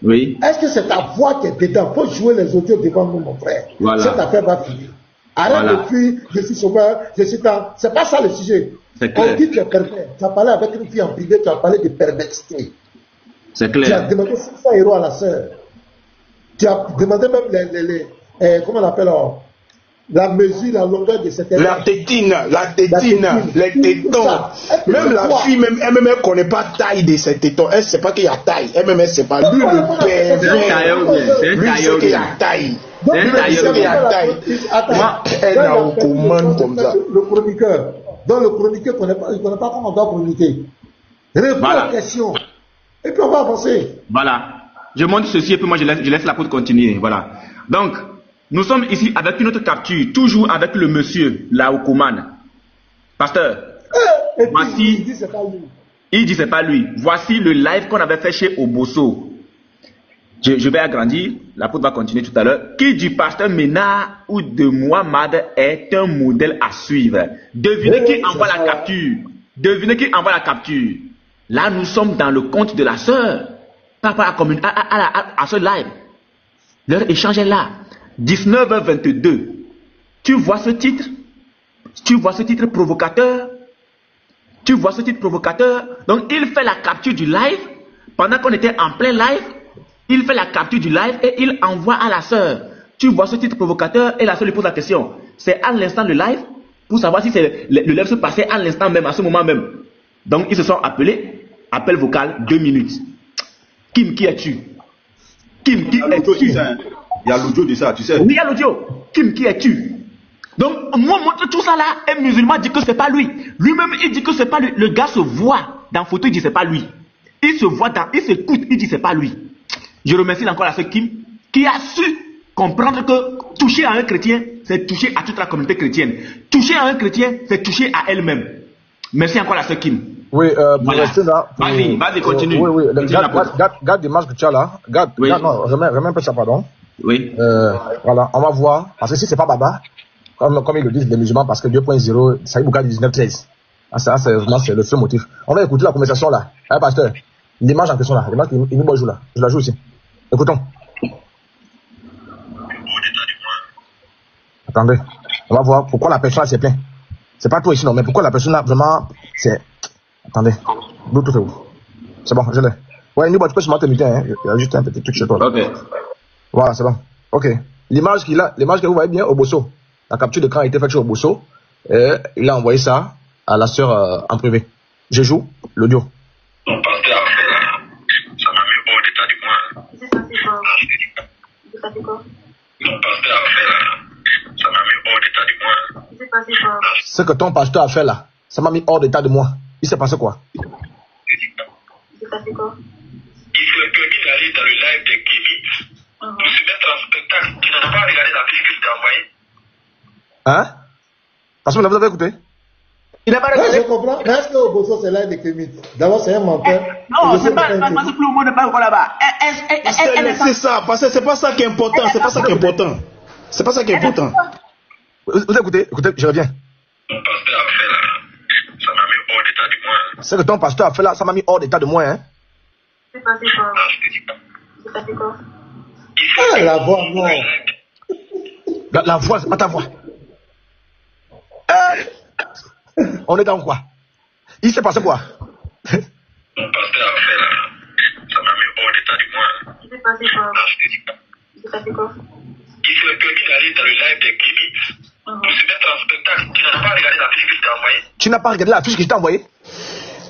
Oui. Est-ce que c'est ta voix qui est dedans? Il faut jouer les audios devant nous, mon frère. Voilà. Cette affaire va finir. Arrête de fuir, je suis sauveur, je suis dans. C'est pas ça le sujet. On dit que tu es pervers. Tu as parlé avec une fille en privé, tu as parlé de perversité. C'est clair. Tu as demandé 600 € à la sœur. Tu as demandé même comment on appelle la mesure, la longueur de cette la tétine, les tétons. Même la fille, elle-même, elle ne connaît pas la taille de ses tétons. Elle ne sait pas qu'il y a taille. Elle-même, elle ne sait pas. Lui, le pervers, lui, sait qu'il y a taille. Elle n'a aucun commande comme ça. Le chroniqueur. Donc, le chroniqueur ne connaît pas comment on doit chroniquer. Réponds à la question. Et puis, on va avancer. Voilà. Je montre ceci et puis moi, je laisse la poudre continuer. Voilà. Donc, nous sommes ici avec une autre capture, toujours avec le monsieur, là, au Kouman. Pasteur, voici. Il dit c'est pas lui. Il dit c'est pas lui. Voici le live qu'on avait fait chez Obosso. Je vais agrandir, la poudre va continuer tout à l'heure. Qui du pasteur Ménard ou de Muhammad est un modèle à suivre? Devinez qui envoie la capture. Devinez qui envoie la capture. Là, nous sommes dans le compte de la sœur. Par rapport à ce live. Leur échange est là. 19h22. Tu vois ce titre? Tu vois ce titre provocateur? Tu vois ce titre provocateur? Donc, il fait la capture du live. Pendant qu'on était en plein live, il fait la capture du live et il envoie à la sœur. Tu vois ce titre provocateur et la sœur lui pose la question. C'est à l'instant le live pour savoir si le live se passait à l'instant même, à ce moment même. Donc, ils se sont appelés. Appel vocal, 2 minutes. Kim, qui es-tu? Kim, qui es-tu? Il y a l'audio de ça, tu sais. Oui, il y a l'audio. Kim, qui es-tu? Donc, moi, montre tout ça là. Un musulman dit que c'est pas lui. Lui-même, il dit que c'est pas lui. Le gars se voit dans la photo, il dit c'est pas lui. Il se voit il s'écoute, il dit c'est pas lui. Je remercie encore la sœur Kim, qui a su comprendre que toucher à un chrétien, c'est toucher à toute la communauté chrétienne. Toucher à un chrétien, c'est toucher à elle-même. Merci encore la sœur Kim. Oui, pour rester là. Vas-y, continue. Oui. Garde l'image que tu as là. Non, remets un peu ça, pardon. Oui. Voilà, on va voir. Parce que si c'est pas Baba, comme ils le disent les musulmans, parce que 2.0, ça y est, Bouka 19-13. Ça, c'est le seul motif. On va écouter la conversation là. Hein, pasteur? L'image en question là. L'image qu'il joue là. Je la joue ici. Écoutons. Attendez. On va voir pourquoi la personne s'est plainte. C'est pas toi ici, non, mais pourquoi la personne là, vraiment, c'est. Attendez. Bluetooth est où? C'est bon, je l'ai. Ouais, Nibo, tu peux seulement te muter, hein. Il y a juste un petit truc chez toi. Ok. Voilà, c'est bon. Ok. L'image que vous voyez bien au Bosso. La capture d'écran a été faite chez Obosso. Il a envoyé ça à la sœur en privé. Je joue l'audio. Mon pasteur a fait là, ça m'a mis hors d'état du moins. Il s'est passé quoi? Mon pasteur a fait là, ça m'a mis hors d'état du moins. Il s'est passé quoi? Ce que ton pasteur a fait là, ça m'a mis hors d'état de moi. Il s'est passé quoi? Il s'est passé quoi? Il Hein? Parce que vous avez écouté? Il n'a pas regardé. Je comprends. Mais est-ce que Obosso, c'est l'un des Kémites? D'abord, c'est un menteur. Non, c'est pas tout le monde n'est pas encore là-bas. C'est ça, parce que c'est pas ça qui est important. C'est pas ça qui est important. C'est pas ça qui est important. Vous écoutez, je reviens. Ton pasteur a fait là, ça m'a mis hors d'état de moi. C'est que ton pasteur a fait là, ça m'a mis hors d'état de moi, hein. C'est passé quoi? C'est passé quoi? Ah, la voix, non. La voix, c'est pas ta voix. On est dans quoi? Il s'est passé quoi? Ton pasteur a fait là, ça m'a mis hors d'état de moi. Il s'est passé quoi? Il s'est passé quoi? Il s'est permis d'aller dans le live des Kémites pour se mettre en spectacle. Tu n'as pas regardé la fiche que je t'ai envoyée? Tu n'as pas regardé la fiche que je t'ai envoyée?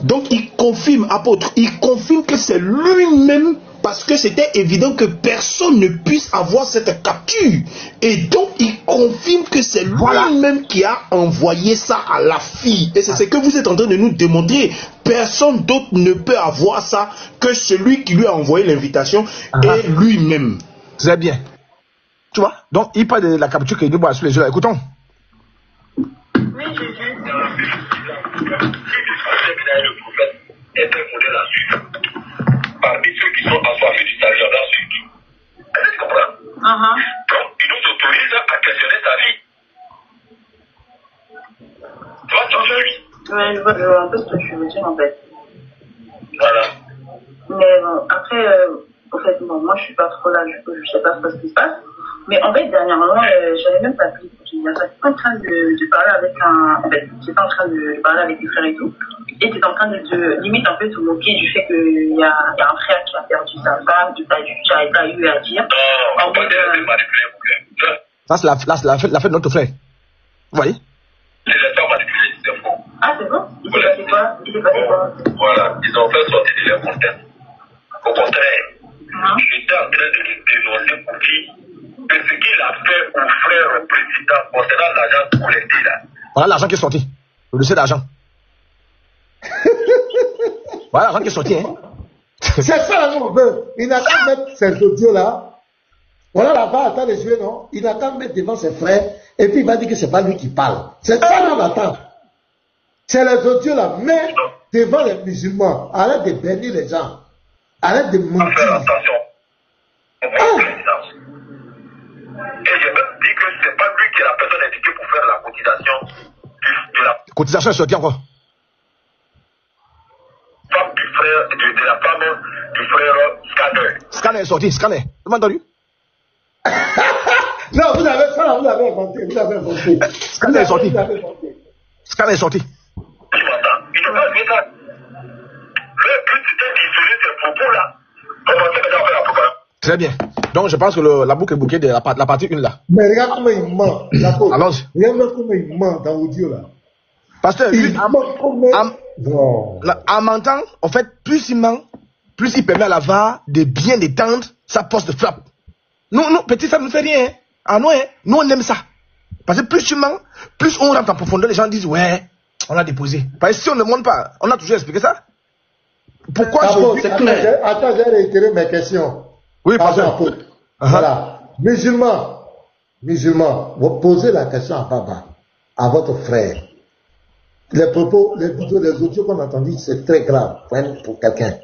Donc il confirme, apôtre, il confirme que c'est lui-même, parce que c'était évident que personne ne puisse avoir cette capture. Et donc il confirme que c'est lui-même qui a envoyé ça à la fille. Et c'est ce que vous êtes en train de nous démontrer. Personne d'autre ne peut avoir ça que celui qui lui a envoyé l'invitation et lui-même. C'est bien. Tu vois? Donc il parle de la capture qu'il nous voit sur les yeux là. Écoutons. Oui, j'ai vu. Le prophète est un modèle à suivre parmi ceux qui sont assoiffés du salut en suite. Est-ce que tu comprends? Donc, il nous autorise à questionner sa vie. Tu vois, tu suis. Ouais, je vois un peu ce que tu veux dire en fait. Voilà. Mais bon, après, en fait, bon, moi je suis pas trop là, du coup, je sais pas ce qui se passe. Mais en fait, dernièrement, j'avais même pas pris. J'étais en train de parler avec en fait, j'étais en train de parler avec des frères et tout. Et t'es en train de limite un peu te moquer du fait qu'il y a un frère qui a perdu sa femme, que t'as eu à dire. Non, en mode. Ça, c'est la fête de notre frère. Vous voyez? Les gens manipulés, c'est faux. Ah, c'est bon? Il s'est passé quoi? Voilà, ils ont fait sortir de leur contexte. Au contraire, j'étais en train de les dénoncer pour dire que ce qu'il a fait au frère président concernant l'argent collecté là. Voilà l'argent qui est sorti. Le dossier d'argent. Voilà l'argent qui est sorti, hein. C'est ça, là, on veut. Il n'a qu'à mettre ces audios-là. Voilà la barre, attend les yeux, non? Il n'a qu'à mettre devant ses frères, et puis il va dire que c'est pas lui qui parle. C'est ça, là, attend. C'est les audios-là. Mais devant les musulmans, arrête de bénir les gens. Arrête de mentir. Faire attention. Et j'ai même dit que c'est pas lui qui est la personne indiquée pour faire la cotisation de la cotisation est sortie encore. Femme du frère, de la femme du frère Scanner. Scanner est sorti, Scanner. Vous m'avez entendu? Non, vous avez inventé. Scanner est sorti. Scanner est sorti. Tu m'entends? Il ne pas dire ça. Le but c'était d'isoler ces propos-là. Commencez maintenant à faire la propagande. Très bien. Donc je pense que la boucle est bouquée de la partie 1 là. Mais regarde comment il ment. Allons-y. Regarde comment il ment dans l'audio là. Pasteur, en mentant, en fait, plus il ment, plus il permet à la VAR de bien étendre sa poste de frappe. Nous, petit, ça ne nous fait rien. Hein. Ah non, hein. Nous on aime ça. Parce que plus tu mens, plus on rentre en profondeur, les gens disent ouais, on a déposé. Parce que si on ne montre pas, on a toujours expliqué ça. Pourquoi c'est clair. Attends, j'ai réitéré mes questions. Oui, pasteur. Voilà. Musulmans, vous posez la question à Baba, à votre frère. Les propos, les vidéos, les audios qu'on a entendus, c'est très grave pour quelqu'un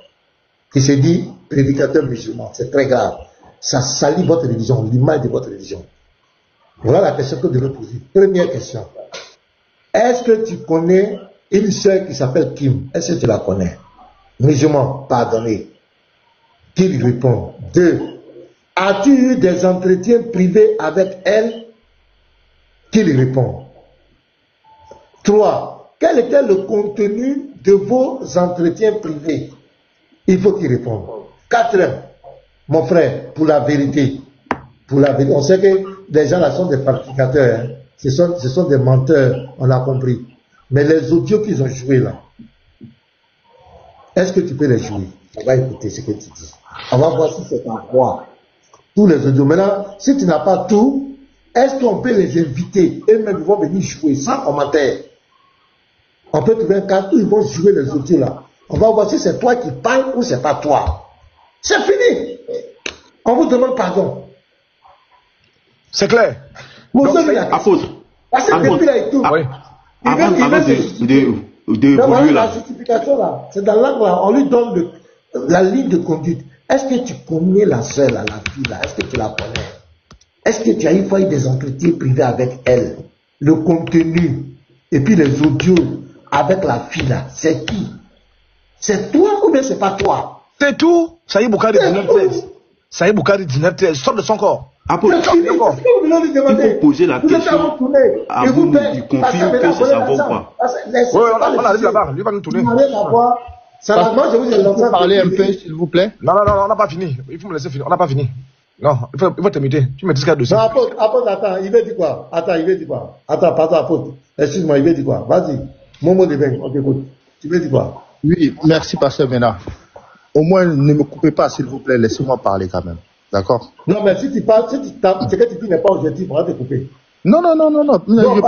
qui se dit prédicateur musulman. C'est très grave. Ça salit votre religion, l'image de votre religion. Voilà la question que vous devez poser. Première question. Est-ce que tu connais une sœur qui s'appelle Kim? Est-ce que tu la connais? Musulman, pardonnez. Qui lui répond? 2. As-tu eu des entretiens privés avec elle? Qui lui répond? 3. Quel était le contenu de vos entretiens privés? Il faut qu'il réponde. 4. Mon frère, pour la vérité, on sait que les gens là sont des falsificateurs, hein. Ce sont des menteurs, on a compris. Mais les audios qu'ils ont joués là, est-ce que tu peux les jouer? On va écouter ce que tu dis. On va voir si c'est à quoi. Tous les audios. Maintenant, si tu n'as pas tout, est-ce qu'on peut les inviter? Eux-mêmes vont venir jouer sans commentaire. On peut trouver un cas où ils vont jouer les audios là. On va voir si c'est toi qui parles ou c'est pas toi. C'est fini. On vous demande pardon. C'est clair. Apôtre, Parce que depuis là et tout. Avant de voilà, la justification là, c'est dans l'angle là, on lui donne la ligne de conduite. Est-ce que tu connais la soeur là, la fille là? Est-ce que tu la connais? Est-ce que tu as eu des entretiens privés avec elle? Le contenu et puis les audios avec la fille là, c'est qui? C'est toi ou bien c'est pas toi? C'est tout. Saïd Boukari 1913. Saïd Boukari 1913. Sort de son corps. Il faut poser la question à vous du confirme que c'est ça va ou pas. Oui, on arrive là-bas. Lui va nous tourner. Je vous ai lancé parler un peu, s'il vous plaît. Non, on n'a pas fini. Il faut me laisser finir. On n'a pas fini. Non, il faut t'imiter. Tu me dis ce qu'il y a dessus. Non, apôtre, attends, il veut dire quoi? Attends, pardon, apôtre. Excuse-moi, il veut dire quoi? Vas-y. Momo Debeng, on t'écoute. Tu veux dire quoi? Oui, merci, pasteur Ménard. Au moins, ne me coupez pas, s'il vous plaît. Laissez-moi parler quand même. D'accord? Non, mais si tu parles, ce que tu dis n'est pas objectif, on va te couper. Non.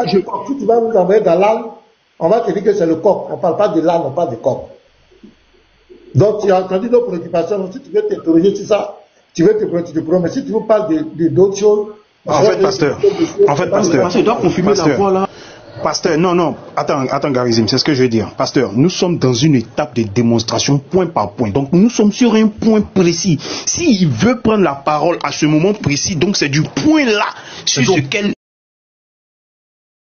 Si tu vas nous envoyer dans l'âne, on va te dire que c'est le coq. On ne parle pas de l'âne, on parle de coq. Donc, tu as entendu nos préoccupations. Si tu veux t'interroger sur ça, tu veux te préoccuper. Mais si tu veux parler d'autres choses. En fait, pasteur, il doit confirmer la voix là. Pasteur, non, attends, Garizim, c'est ce que je veux dire. Pasteur, nous sommes dans une étape de démonstration point par point. Donc, nous sommes sur un point précis. S'il veut prendre la parole à ce moment précis, donc c'est du point là sur lequel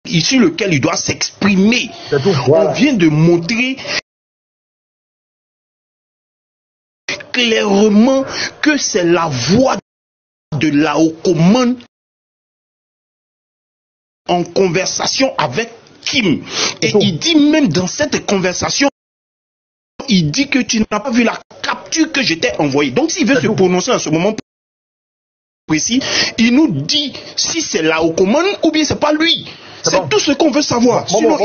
il doit s'exprimer. On vient de montrer clairement que c'est la voix de la haute commande en conversation avec Kim. Et il dit même dans cette conversation, il dit que tu n'as pas vu la capture que je t'ai envoyée. Donc s'il veut se prononcer à ce moment précis, il nous dit si c'est la haute commande ou bien c'est pas lui. C'est tout ce qu'on veut savoir. Sinon,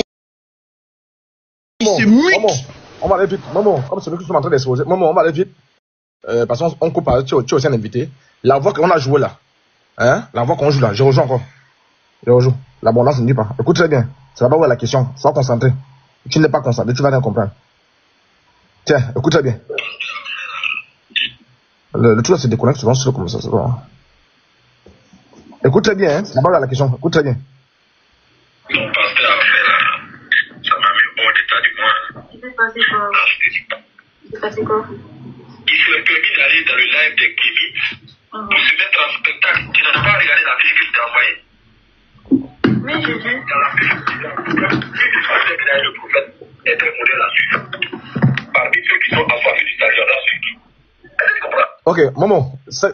il se mute. On va aller vite. Maman, comme c'est nous qui sommes en train d'exposer. Maman, on va aller vite. Parce qu'on coupe, tu es aussi un invité. La voix qu'on a jouée là, hein, la voix qu'on joue là, je rejoue encore. Je rejoue. L'abondance ne dit pas. Écoute très bien. Ça va pas où est la question. Sois concentré. Tu n'es pas concentré, tu vas rien comprendre. Tiens, écoute très bien. Le truc là se déconnecte souvent sur comme ça. C'est bon. Écoute très bien, hein. Ça va où est la question. Écoute très bien. Mon pasteur a fait là. Ça m'a mis hors d'état du moins. Il s'est passé quoi? Il s'est passé quoi? Il s'est permis d'aller dans le live de Kimi pour se mettre en spectacle. Tu n'as pas regardé la vidéo que je t'ai envoyée? Mais j'ai vu. Dans la vidéo, le prophète est très modèle là-dessus. Parmi ceux qui sont affamés du stadion là-dessus. Est-ce que tu comprends? Ok, Momo,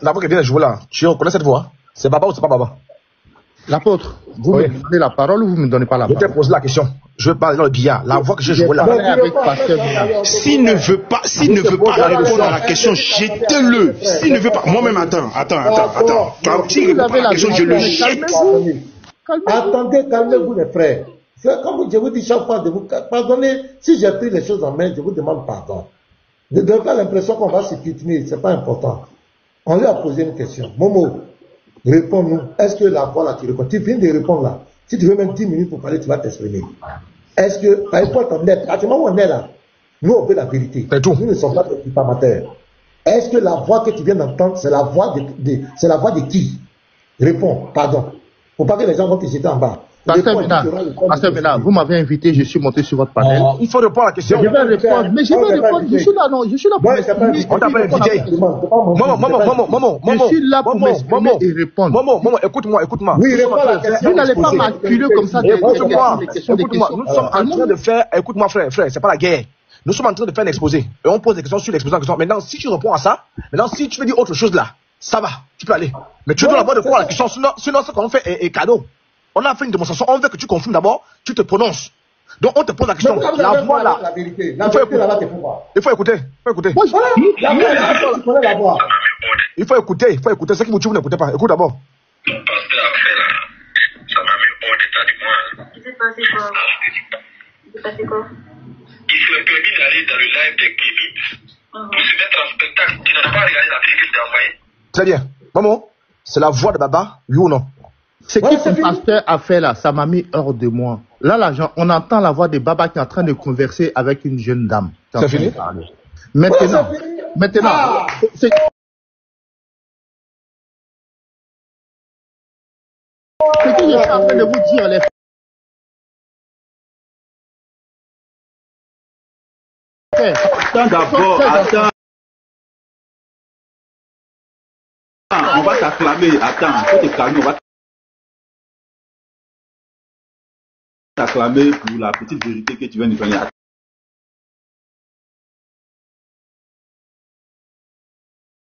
la voix qui vient de jouer là, tu reconnais cette voix? C'est Baba ou c'est pas Baba? L'apôtre, vous me donnez la parole ou vous ne me donnez pas la parole? Je t'ai posé la question. Je veux parler dans le billard. La voix que j'ai jouée là. S'il ne veut pas répondre à la question, jetez-le. S'il ne veut pas, moi-même, attends. Quand il répond à la question, je le jette. Attendez, calmez-vous les frères. Comme je vous dis chaque fois de vous pardonner, si j'ai pris les choses en main, je vous demande pardon. Ne donnez pas l'impression qu'on va se piétiner, c'est pas important. On lui a posé une question. Momo, réponds-nous. Est-ce que la voix là, tu réponds? Tu viens de répondre là. Si tu veux même 10 minutes pour parler, tu vas t'exprimer. Est-ce que, par rapport à ton net, à ce moment où on est là, nous on veut la vérité. Nous ne sommes pas des amateurs. Est-ce que la voix que tu viens d'entendre, c'est la voix de qui? Réponds, pardon. Faut pas que les gens vont te jeter en bas. Pasteur Ménard, vous m'avez invité, je suis monté sur votre panel. Il faut répondre à la question. Je vais répondre, mais je vais répondre. Je suis là, non, je suis là pour m'exprimer. On t'appelle invité. Maman, je suis là pour m'exprimer et répondre. Maman, écoute-moi. Oui, réponds à la question. Vous n'allez pas m'acculer comme ça. Écoute-moi, nous sommes en train de faire, écoute-moi frère, c'est pas la guerre. Nous sommes en train de faire un exposé. Et on pose des questions sur l'exposé en question. Maintenant, si tu réponds à ça, maintenant, si tu veux dire autre chose là, ça va, tu peux aller. Mais tu dois avoir de quoi la question, sinon ce qu'on fait est cadeau. On a fait une démonstration, on veut que tu confirmes d'abord, tu te prononces. Donc on te pose la question. La voix là, il faut écouter. Il faut écouter. Ce qui vous n'écoutez pas. Écoute d'abord. Mon pasteur a fait là. Ça m'a mis hors d'état du moins. Il s'est passé quoi? Il s'est permis d'aller dans le live de Kimi pour se mettre en spectacle. Tu n'as pas regardé la vidéo que je t'ai envoyée? Très bien. Maman, c'est la voix de Baba, oui ou non? Ce que le pasteur a fait là, ça m'a mis hors de moi. Là, on entend la voix de Baba qui est en train de converser avec une jeune dame. C'est fini? Maintenant, ce que je suis en train de vous dire, les Attends d'abord, attends. On va t'acclamer, attends, faut te calmer, on va t'acclamer pour la petite vérité que tu viens de donner.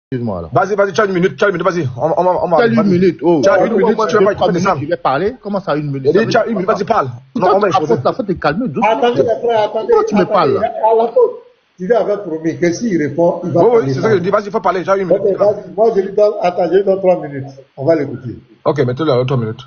Excuse-moi là. Vas-y, tu as une minute, vas-y. On va. Tu as une minute, oh. Tu as une minute, tu vas pas descendre. Je vais parler. Comment ça, une minute? Tu as une minute, vas-y, parle. Non, on va exposer. Faut te calmer. Attendez, les frères, attendez. Pourquoi tu me parles là? À la faute. Tu lui avais promis que s'il répond, il va parler. Oui, c'est ça que je dis. Vas-y, il faut parler. J'ai une minute. Ok, vas-y. Moi, je lui donne, attends, je lui donne 3 minutes. On va l'écouter. Ok, mettez-le 3 minutes.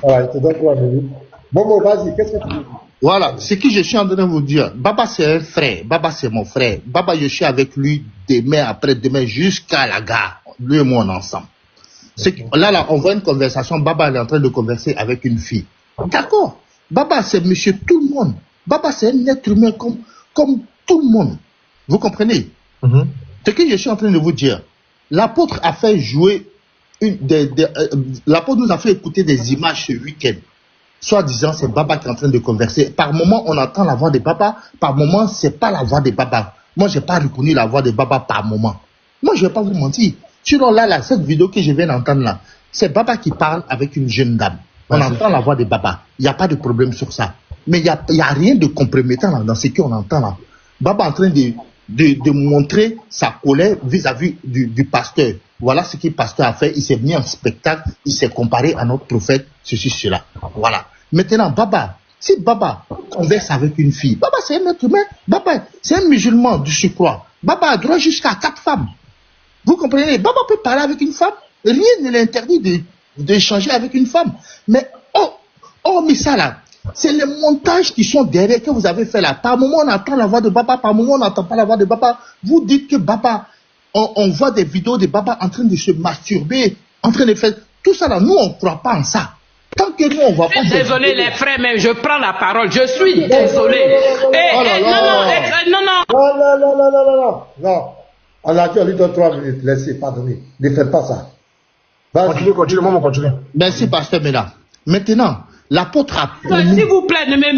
Voilà, il te donne 3 minutes. Bon, vas-y, qu'est-ce que tu dis? Voilà, ce que je suis en train de vous dire. Baba, c'est un frère. Baba, c'est mon frère. Baba, je suis avec lui demain, après-demain, jusqu'à la gare. Lui et moi, on est ensemble. Là, on voit une conversation. Baba, elle est en train de converser avec une fille. D'accord. Baba, c'est monsieur tout le monde. Baba, c'est un être humain comme tout le monde. Vous comprenez? Ce que je suis en train de vous dire. L'apôtre a fait jouer l'apôtre nous a fait écouter des images ce week-end. Soit disant, c'est Baba qui est en train de converser. Par moment, on entend la voix de Baba. Par moment, c'est pas la voix de Baba. Moi, j'ai pas reconnu la voix de Baba par moment. Moi, je vais pas vous mentir. Sinon, là, cette vidéo que je viens d'entendre là, c'est Baba qui parle avec une jeune dame. On entend la voix de Baba. Il n'y a pas de problème sur ça. Mais il y a rien de compromettant là, dans ce qu'on entend là. Baba est en train de montrer sa colère vis-à-vis du pasteur. Voilà ce que le pasteur a fait. Il s'est mis en spectacle. Il s'est comparé à notre prophète, ceci, cela. Voilà. Maintenant, Baba, si Baba converse avec une fille, Baba c'est un être humain. Baba, c'est un musulman du surcroît. Baba a droit jusqu'à 4 femmes. Vous comprenez? Baba peut parler avec une femme. Rien ne l'interdit d'échanger avec une femme. Mais, mais ça là, c'est les montages qui sont derrière que vous avez fait là. Par moment, on entend la voix de Baba. Par moment, on n'entend pas la voix de Baba. Vous dites que Baba, on voit des vidéos de Baba en train de se masturber, en train de faire tout ça là. Nous, on ne croit pas en ça. Tant que nous, on va pas. Désolé les frères, mais je prends la parole. Je suis désolé. Non. On a dit, on lui donne 3 minutes. Laissez, pardonnez. Ne faites pas ça. Continue, maman, continue. Merci, pasteur Mela. Maintenant, l'apôtre a promis... S'il vous plaît, ne me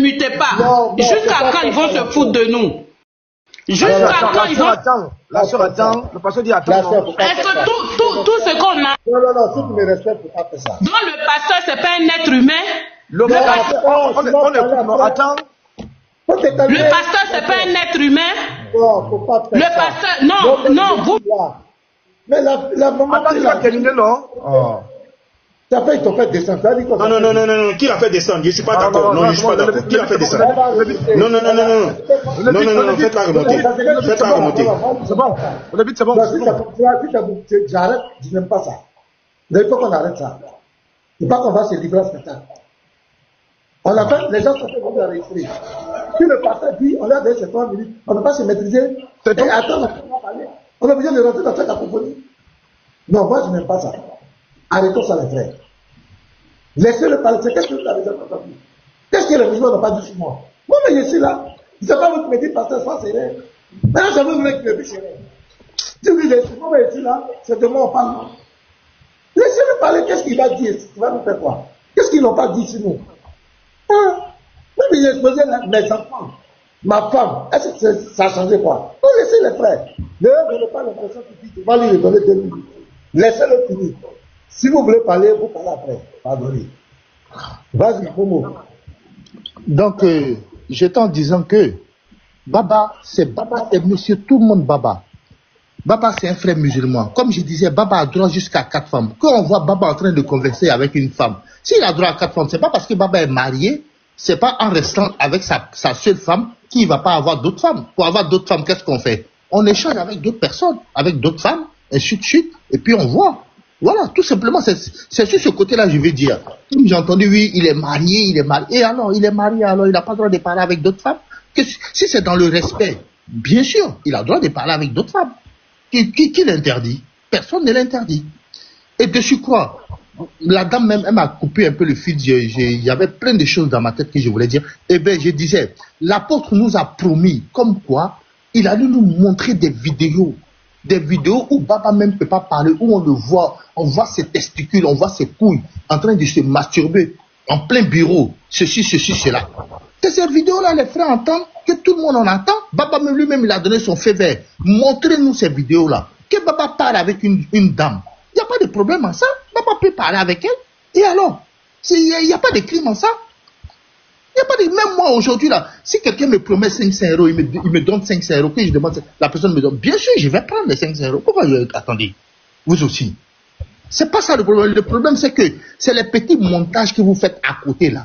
mutez pas. Jusqu'à quand ils vont se foutre de nous? Jusqu'à quand ils vont... La sœur attend. Le pasteur dit attends. Est-ce que tout ce qu'on a... Non, si tu me respectes, faut pas faire ça. Donc le pasteur, c'est pas un être humain? Le pasteur, c'est pas un être humain? Non, faut pas faire ça. Le pasteur, non, vous... Mais la maman... Attends, tu vas terminer, non? Ça fait, ils t'ont fait descendre. Non. Qui l'a fait descendre? Je ne suis pas d'accord. Non, je ne suis pas d'accord. Qui l'a fait descendre? Non. Faites-la remonter. C'est bon. On habite, c'est bon. J'arrête, je n'aime pas ça. Il faut qu'on arrête ça. Il ne faut pas qu'on va se livrer à ce spectacle. On a fait, les gens sont fait venir à réussir. Si le pasteur dit, on a donné ces 3 minutes, on ne peut pas se maîtriser. Et attends, on a besoin de rentrer dans cette apophonie. Non, moi je n'aime pas ça. Arrêtons ça les frères. Laissez-le parler. Qu'est-ce que vous avez entendu? Qu'est-ce que les musulmans n'ont pas dit sur moi? Moi, mais je suis là. Je ne sais pas vous qui me dites, pasteur, sois sérieux. Maintenant, je veux vous dire que je suis sérieux. Si vous dites, moi, je suis là, c'est de moi on parle. Laissez-le parler. Qu'est-ce qu'il va dire? Tu vas nous faire quoi? Qu'est-ce qu'ils n'ont pas dit sur nous? Même j'ai exposé mes enfants, ma femme. Est-ce que ça a changé quoi? Vous laissez les frères. Ne donnez pas l'impression qu'il dit, tu vas lui redonner 2 minutes. Laissez-le finir. Si vous voulez parler, vous parlez après. Pardonnez. Vas-y, Momo. Donc, j'étais en disant que Baba, c'est monsieur tout le monde Baba. Baba, c'est un frère musulman. Comme je disais, Baba a droit jusqu'à 4 femmes. Quand on voit Baba en train de converser avec une femme, s'il a droit à 4 femmes, c'est pas parce que Baba est marié, c'est pas en restant avec sa seule femme qu'il ne va pas avoir d'autres femmes. Pour avoir d'autres femmes, qu'est-ce qu'on fait? On échange avec d'autres personnes, avec d'autres femmes, et suite, et puis on voit. Voilà, tout simplement, c'est sur ce côté-là, je vais dire. Comme j'ai entendu, oui, il est marié, et alors, il est marié, alors il n'a pas le droit de parler avec d'autres femmes. Si c'est dans le respect, bien sûr, il a le droit de parler avec d'autres femmes. Qui l'interdit? Personne ne l'interdit. Et de surcroît, la dame même, elle m'a coupé un peu le fil, il y avait plein de choses dans ma tête que je voulais dire. Eh bien, je disais, l'apôtre nous a promis, comme quoi, il allait nous montrer des vidéos où Baba même ne peut pas parler, où on le voit, on voit ses testicules, on voit ses couilles en train de se masturber. en plein bureau, ceci, cela. Que ces vidéos-là, les frères entendent, que tout le monde en entend. Baba lui-même, il a donné son feu vert. Montrez-nous ces vidéos-là. Que Baba parle avec une dame. Il n'y a pas de problème en ça. Baba peut parler avec elle. Et alors? Il n'y a pas de crime en ça. Il n'y a pas de... Même moi, aujourd'hui, là, si quelqu'un me promet 500 €, il me donne 500 €, que je demande, la personne me donne, bien sûr, je vais prendre les 500 €. Pourquoi attendez, vous aussi. C'est pas ça le problème. Le problème, c'est que c'est les petits montages que vous faites à côté, là.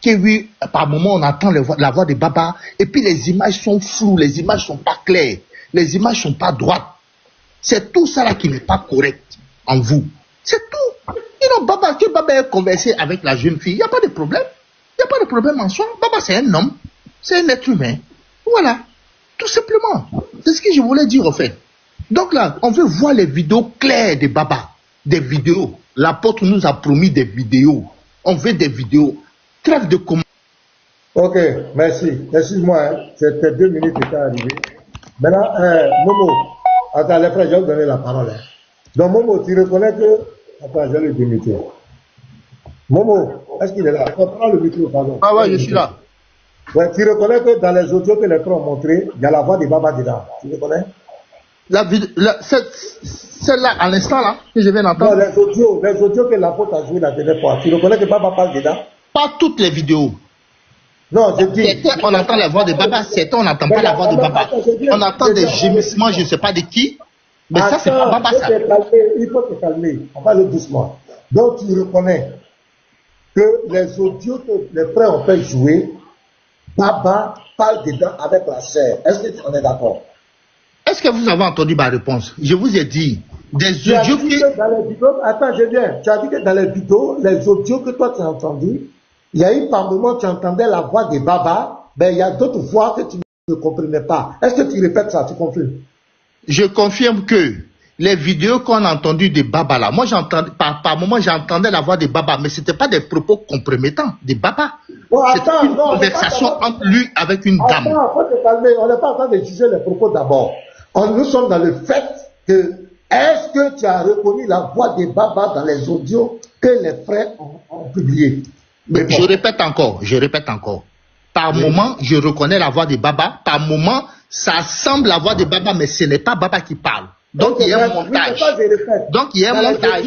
Que oui, par moment, on entend la voix de Baba, et puis les images sont floues, les images sont pas claires, les images sont pas droites. C'est tout ça là qui n'est pas correct en vous. C'est tout. Et donc, Baba, que Baba ait conversé avec la jeune fille, il n'y a pas de problème. Il n'y a pas de problème en soi. Baba, c'est un homme. C'est un être humain. Voilà. Tout simplement. C'est ce que je voulais dire, en fait. Donc là, on veut voir les vidéos claires de Baba. Des vidéos. L'apôtre nous a promis des vidéos. On veut des vidéos. Trêve de comment. Ok, merci. Excuse-moi, hein. C'était 2 minutes qui étaient arrivées. Maintenant, Momo, attends, les frères, je vais vous donner la parole. Hein. Donc, Momo, tu reconnais que... Attends, je vais le démuter. Momo, est-ce qu'il est là? Prends le micro, pardon. Ah ouais, je suis là. Ouais, tu reconnais que dans les audios que les frères ont montrés, il y a la voix de Baba dedans. Tu reconnais? Celle-là, à l'instant, là, que je viens d'entendre. Non, les audios que l'apôtre a joué la dernière fois. Tu reconnais que Baba parle dedans? Pas toutes les vidéos. Non, je dis. On entend la voix de Baba, certains, on n'entend pas la voix de Baba. On entend des gémissements, je ne sais pas de qui. Mais ça, c'est pas Baba, ça. Il faut te calmer. On va aller doucement. Donc, tu reconnais que les audios que les frères ont fait jouer, Baba parle dedans avec la chair. Est-ce que tu en es d'accord? Est-ce que vous avez entendu ma réponse? Je vous ai dit, des audios qui... Attends, je viens. Tu as dit que dans les vidéos, les audios que toi tu as entendus, il y a eu par moment tu entendais la voix de Baba, mais il y a d'autres voix que tu ne comprenais pas. Est-ce que tu répètes ça, tu confirmes? Je confirme que les vidéos qu'on a entendues de Baba là, moi j'entendais, par moment j'entendais la voix de Baba, mais c'était pas des propos compromettants de Baba. C'était une conversation entre lui avec une dame. Attends, faut te calmer. On n'est pas en train de juger les propos d'abord. Nous sommes dans le fait que, est-ce que tu as reconnu la voix de Baba dans les audios que les frères ont publiés? Mais je répète encore. Par moment, je reconnais la voix de Baba. Par moment, ça semble la voix de Baba, mais ce n'est pas Baba qui parle. Donc, il y a un montage. Donc, il y a un montage.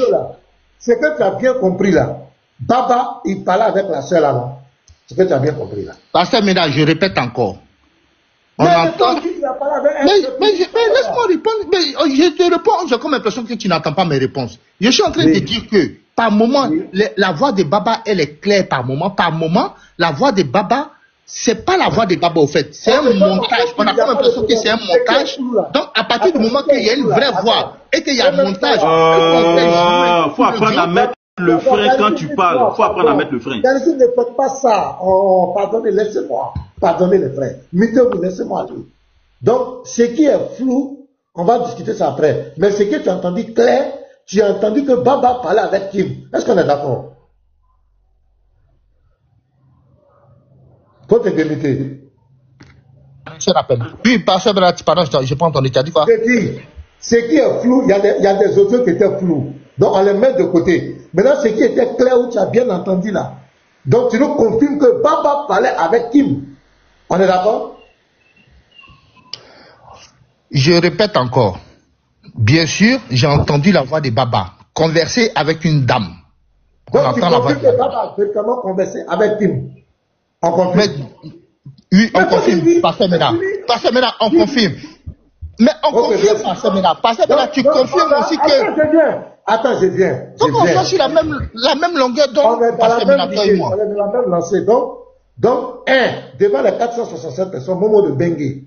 Ce que tu as bien compris là, Baba, il parlait avec la sœur là, non? Ce que tu as bien compris là. Pasteur Ménard, je répète encore. On entend... Mais laisse-moi répondre. Mais je te réponds, j'ai comme l'impression que tu n'entends pas mes réponses. Je suis en train de dire que, par moment, la voix de Baba, elle est claire par moment. Par moment, la voix de Baba, c'est pas la voix de Baba au fait. C'est un montage. On a comme l'impression que c'est un montage. Donc, à partir du moment qu'il y a une vraie voix et qu'il y a un montage, faut apprendre à mettre le frein quand tu parles. Faut apprendre à mettre le frein. Ne faites pas ça. Pardonnez, laissez-moi. Pardonnez les frères. Mettez-vous, laissez-moi aller. Donc, ce qui est flou, on va discuter ça après. Mais ce que tu as entendu clair, tu as entendu que Baba parlait avec Kim. Est-ce qu'on est d'accord? Faut te délimiter. Je rappelle. Oui, pasteur, pardon, je n'ai pas entendu. Tu as dit quoi? Je dis, ce qui est flou, il y a des audios qui étaient flous. Donc, on les met de côté. Maintenant, ce qui était clair, où tu as bien entendu là. Donc, tu nous confirmes que Baba parlait avec Kim. On est d'accord? Je répète encore. Bien sûr, j'ai entendu la voix de Baba converser avec une dame. Donc, tu confirmes que Baba a vraiment conversé avec Kim. On confirme. Oui, on confirme. Pasteur Ménard, on confirme. Mais on confirme, Pasteur Ménard. Pasteur Ménard, tu confirmes aussi que... Attends, je viens. Donc, on soit sur la même longueur d'onde, Pasteur Ménard, toi et moi. On est dans la même lancée. Donc, devant les 467 personnes, Momo de Bengue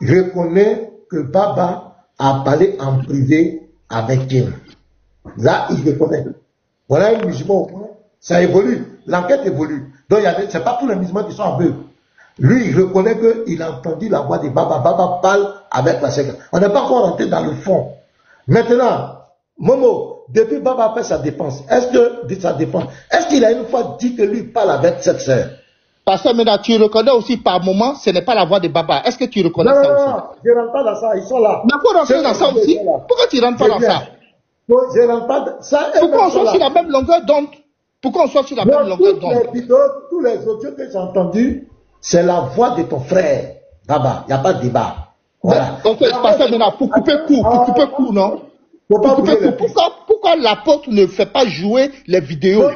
reconnaît que Baba a parlé en privé avec Kim. Là, il reconnaît. Voilà un musulman au point. Ça évolue. L'enquête évolue. Donc, ce n'est pas tous les musulmans qui sont en bœuf. Lui, il reconnaît qu'il a entendu la voix de Baba. Baba parle avec la séquence. On n'est pas encore rentré dans le fond. Maintenant, Momo, depuis Baba a fait sa défense, est-ce qu'il a une fois dit que lui parle avec cette sœur? Pasteur Ménard, tu reconnais aussi par moment, ce n'est pas la voix de Baba. Est-ce que tu reconnais ça aussi? Non, je ne rentre pas dans ça, ils sont là. Mais pour rentrer dans ça aussi, pourquoi tu ne rentres pas dans ça? Je ne rentre pas dans ça. Pourquoi on soit sur la même longueur d'onde? Pourquoi on soit sur la même longueur d'onde? Tous les audios que j'ai entendus, c'est la voix de ton frère. Baba, il n'y a pas de débat. Voilà. Ok, pasteur maintenant, pour couper court, non? Pourquoi l'apôtre ne fait pas jouer les vidéos?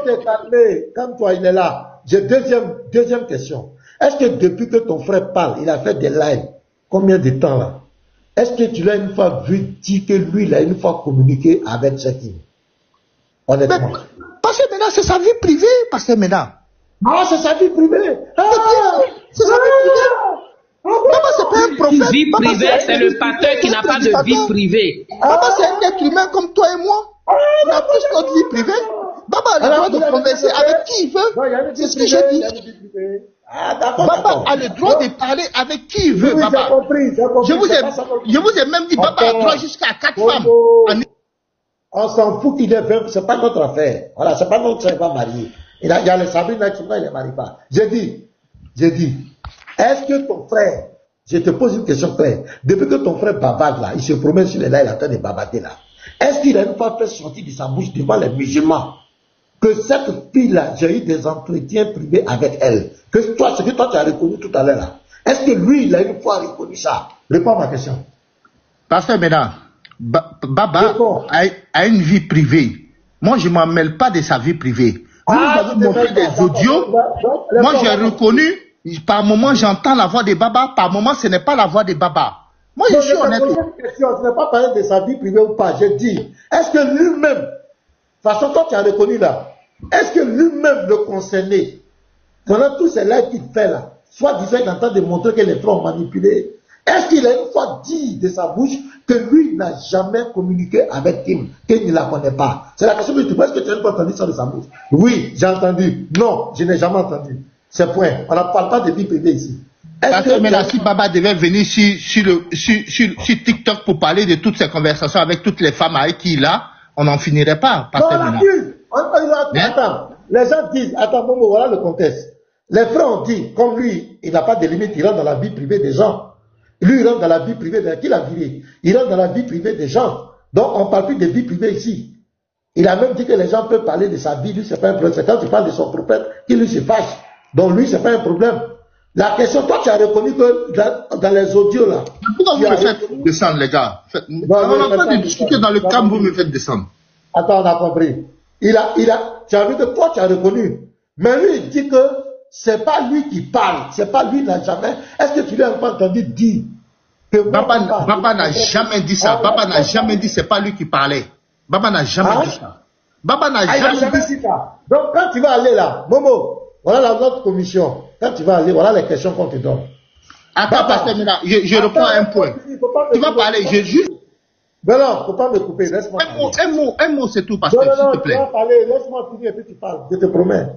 Calme-toi, il est là. J'ai deuxième question. Est-ce que depuis que ton frère parle, il a fait des lives, combien de temps là? Est-ce que tu l'as une fois vu dire que lui, il a une fois communiqué avec Cheikh? Honnêtement. Parce que maintenant, c'est sa vie privée, parce que maintenant. Ah, c'est sa vie privée. C'est sa vie privée. Papa, c'est pas un prophète. Vie privée, c'est le pasteur qui n'a pas de vie privée. Papa, c'est un être humain comme toi et moi. On a tous notre vie privée. Papa a le droit de converser avec qui il veut. C'est ce que j'ai dit. Papa a le droit de parler avec qui il veut, Papa. Je vous ai même dit, Papa a le droit jusqu'à 4 femmes. On s'en fout qu'il est veuve, c'est pas notre affaire. Voilà, c'est pas notre frère va marier. Il y a les Sabrina qui ne marie pas. J'ai dit, est-ce que ton frère, je te pose une question claire, depuis que ton frère bavade là, il se promène sur les là, il attend de babader là, est-ce qu'il a une fois fait sortir de sa bouche devant les musulmans que cette fille-là, j'ai eu des entretiens privés avec elle, que toi, ce que toi tu as reconnu tout à l'heure là, est-ce que lui, il a une fois reconnu ça? Réponds à ma question. Pasteur Bénin, Baba a une vie privée. Moi, je ne m'en mêle pas de sa vie privée. Vous avez montré des audios. Moi, j'ai reconnu, par moment, j'entends la voix de Baba, par moment, ce n'est pas la voix de Baba. Moi, je suis honnête. Je n'ai pas parlé de sa vie privée ou pas. Je dis, est-ce que lui-même, de toute façon, toi, tu as reconnu là, est-ce que lui-même le concernait, pendant tous ces lives qu'il fait là, soit disant qu'il est en train de montrer que les frères ont manipulé, est-ce qu'il a une fois dit de sa bouche que lui n'a jamais communiqué avec Kim, qu'il ne la connaît pas? C'est la question que je te pose. Est-ce que tu as une fois entendu ça de sa bouche? Oui, j'ai entendu. Non, je n'ai jamais entendu. C'est point. On ne parle pas de vie privée ici. Parce que maintenant, si Baba devait venir sur TikTok pour parler de toutes ces conversations avec toutes les femmes avec qui il a, on n'en finirait pas. Non, attends, les gens disent, attends, bon, voilà le contexte. Les frères ont dit, comme lui, il n'a pas de limite, il rentre dans la vie privée des gens. Lui, il rentre dans la vie privée de qui l'a viré? Il rentre dans la vie privée des gens. Donc, on ne parle plus de vie privée ici. Il a même dit que les gens peuvent parler de sa vie, lui, c'est pas un problème. C'est quand tu parles de son prophète qui lui se fâche. Donc, lui, c'est pas un problème. La question, toi, tu as reconnu que dans les audios, là. Pourquoi vous me faites descendre, les gars? On n'a pas de discuter dans le camp, vous me faites descendre. Attends, on a compris. Tu as vu que toi, tu as reconnu. Mais lui, il dit que c'est pas lui qui parle. C'est pas lui, n'a jamais. Est-ce que tu l'as pas entendu dire que Baba n'a jamais dit ça. Baba n'a jamais dit c'est pas lui qui parlait. Baba n'a jamais dit ça. Baba n'a jamais dit ça. Donc, quand tu vas aller là, Momo, voilà notre commission. Quand tu vas aller, voilà les questions qu'on te donne. Attends, parce que je reprends un point. Tu vas parler, je juste. Ben non, il ne faut pas me couper, laisse-moi parler. Un mot, c'est tout, pasteur, s'il te plaît. Tu vas parler, laisse-moi finir et puis tu parles, je te promets.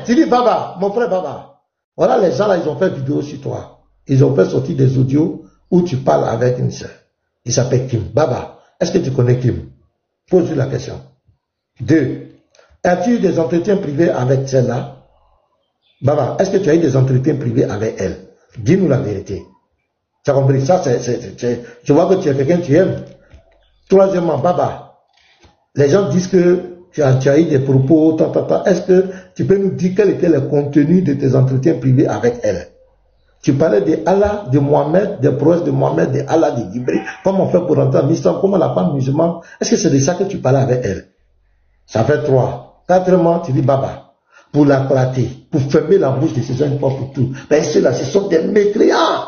Tu dis Baba, mon frère Baba, voilà les gens là, ils ont fait vidéo sur toi. Ils ont fait sortir des audios où tu parles avec une sœur. Il s'appelle Kim. Baba, est-ce que tu connais Kim? Pose-lui la question. 2. As-tu eu des entretiens privés avec celle-là? Baba, est-ce que tu as eu des entretiens privés avec elle? Dis-nous la vérité. Tu as compris ça? Je vois que tu es quelqu'un que tu aimes. Troisièmement, Baba, les gens disent que tu as eu des propos, Est-ce que tu peux nous dire quel était le contenu de tes entretiens privés avec elle? Tu parlais de Allah, de Mohamed, des prouesses de Mohamed, de Allah, de Djibril, comment on fait pour rentrer en islam, comment la femme musulmane. Est-ce que c'est de ça que tu parlais avec elle? Ça fait 3. 4, tu dis Baba, pour la clarté, pour fermer la bouche de ces gens une fois pour tout. Ben ceux-là, ce sont des mécréants.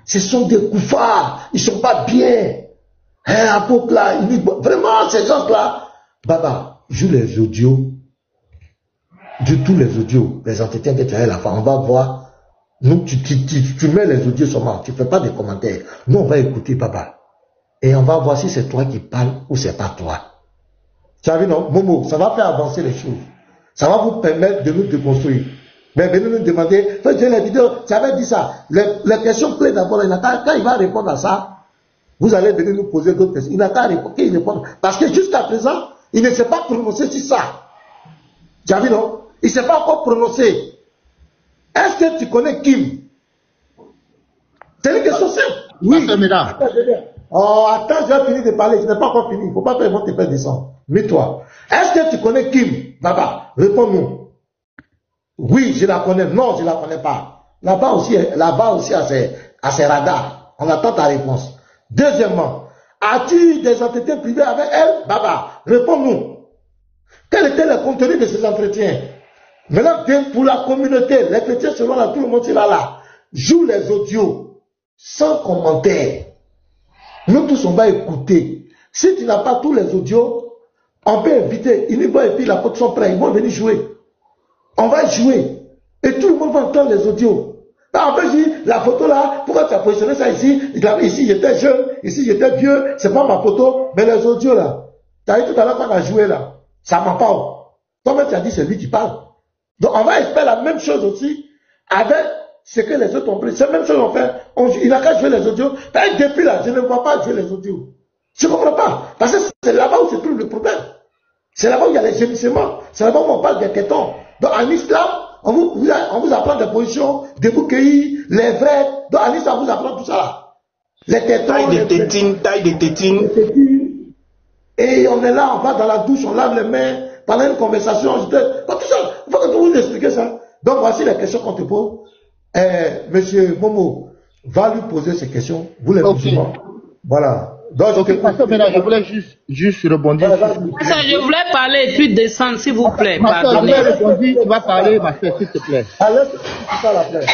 Ce sont des koufars. Ils ne sont pas bien. Apôtre là, vraiment, ces gens-là. Baba, joue les audios. Joue tous les audios, les entretiens que tu as eu la femme. On va voir. Nous, tu mets les audios seulement. Tu ne fais pas de commentaires. Nous, on va écouter Baba. Et on va voir si c'est toi qui parles ou c'est pas toi. Tu as vu, non? Momo, ça va faire avancer les choses. Ça va vous permettre de nous déconstruire. Mais venez nous demander, faites les vidéos, tu avais dit ça. Les questions clés d'abord, quand il va répondre à ça, vous allez venir nous poser d'autres questions. Il n'a qu'à répondre. Parce que jusqu'à présent, il ne s'est pas prononcé sur ça. Tu as vu, non? Il ne s'est pas encore prononcé. Est-ce que tu connais Kim? C'est une question simple. Oui. Oh, attends, j'ai fini de parler. Je n'ai pas encore fini. Il ne faut pas faire te faire descendre. Mets-toi. Est-ce que tu connais Kim Baba? Réponds-nous. Oui, je la connais. Non, je ne la connais pas. Là-bas aussi à ses radars. On attend ta réponse. Deuxièmement, as-tu eu des entretiens privés avec elle, Baba? Réponds-nous. Quel était le contenu de ces entretiens? Maintenant, pour la communauté, les chrétiens seront là, tout le monde sera là. Joue les audios, sans commentaire. Nous tous, on va écouter. Si tu n'as pas tous les audios, on peut inviter. Inibo et puis la pote sont prêts, ils vont venir jouer. On va jouer. Et tout le monde va entendre les audios. On peut dire, la photo là, pourquoi tu as positionné ça ici? Ici, j'étais jeune, ici, j'étais vieux, c'est pas ma photo, mais les audios là. Tu as dit tout à l'heure qu'on a joué là. Ça m'en parle. Toi-même, tu as dit, c'est lui qui parle. Donc, on va faire la même chose aussi avec ce que les autres ont pris. C'est la même chose qu'on fait. Il n'a qu'à jouer les audios. Depuis là, je ne vois pas jouer les audios. Je ne comprends pas. Parce que c'est là-bas où se trouve le problème. C'est là-bas où il y a les gémissements. C'est là-bas où on parle des tétons. Donc, en islam, on vous apprend des positions, des bouquets, les vrais. Donc, en islam, on vous apprend tout ça là. Les tétons. Taille des tétines. Et on est là, on va dans la douche, on lave les mains, pendant une conversation, tout ça. Il faut que vous expliquiez ça. Donc voici les questions qu'on te pose. Monsieur Momo va lui poser ces questions. Vous les posez. Voilà. Donc, maintenant, je voulais juste rebondir. Je voulais parler et puis descendre, s'il vous plaît. Tu vas parler, ma soeur, s'il te plaît. Allez, c'est ça la plaît.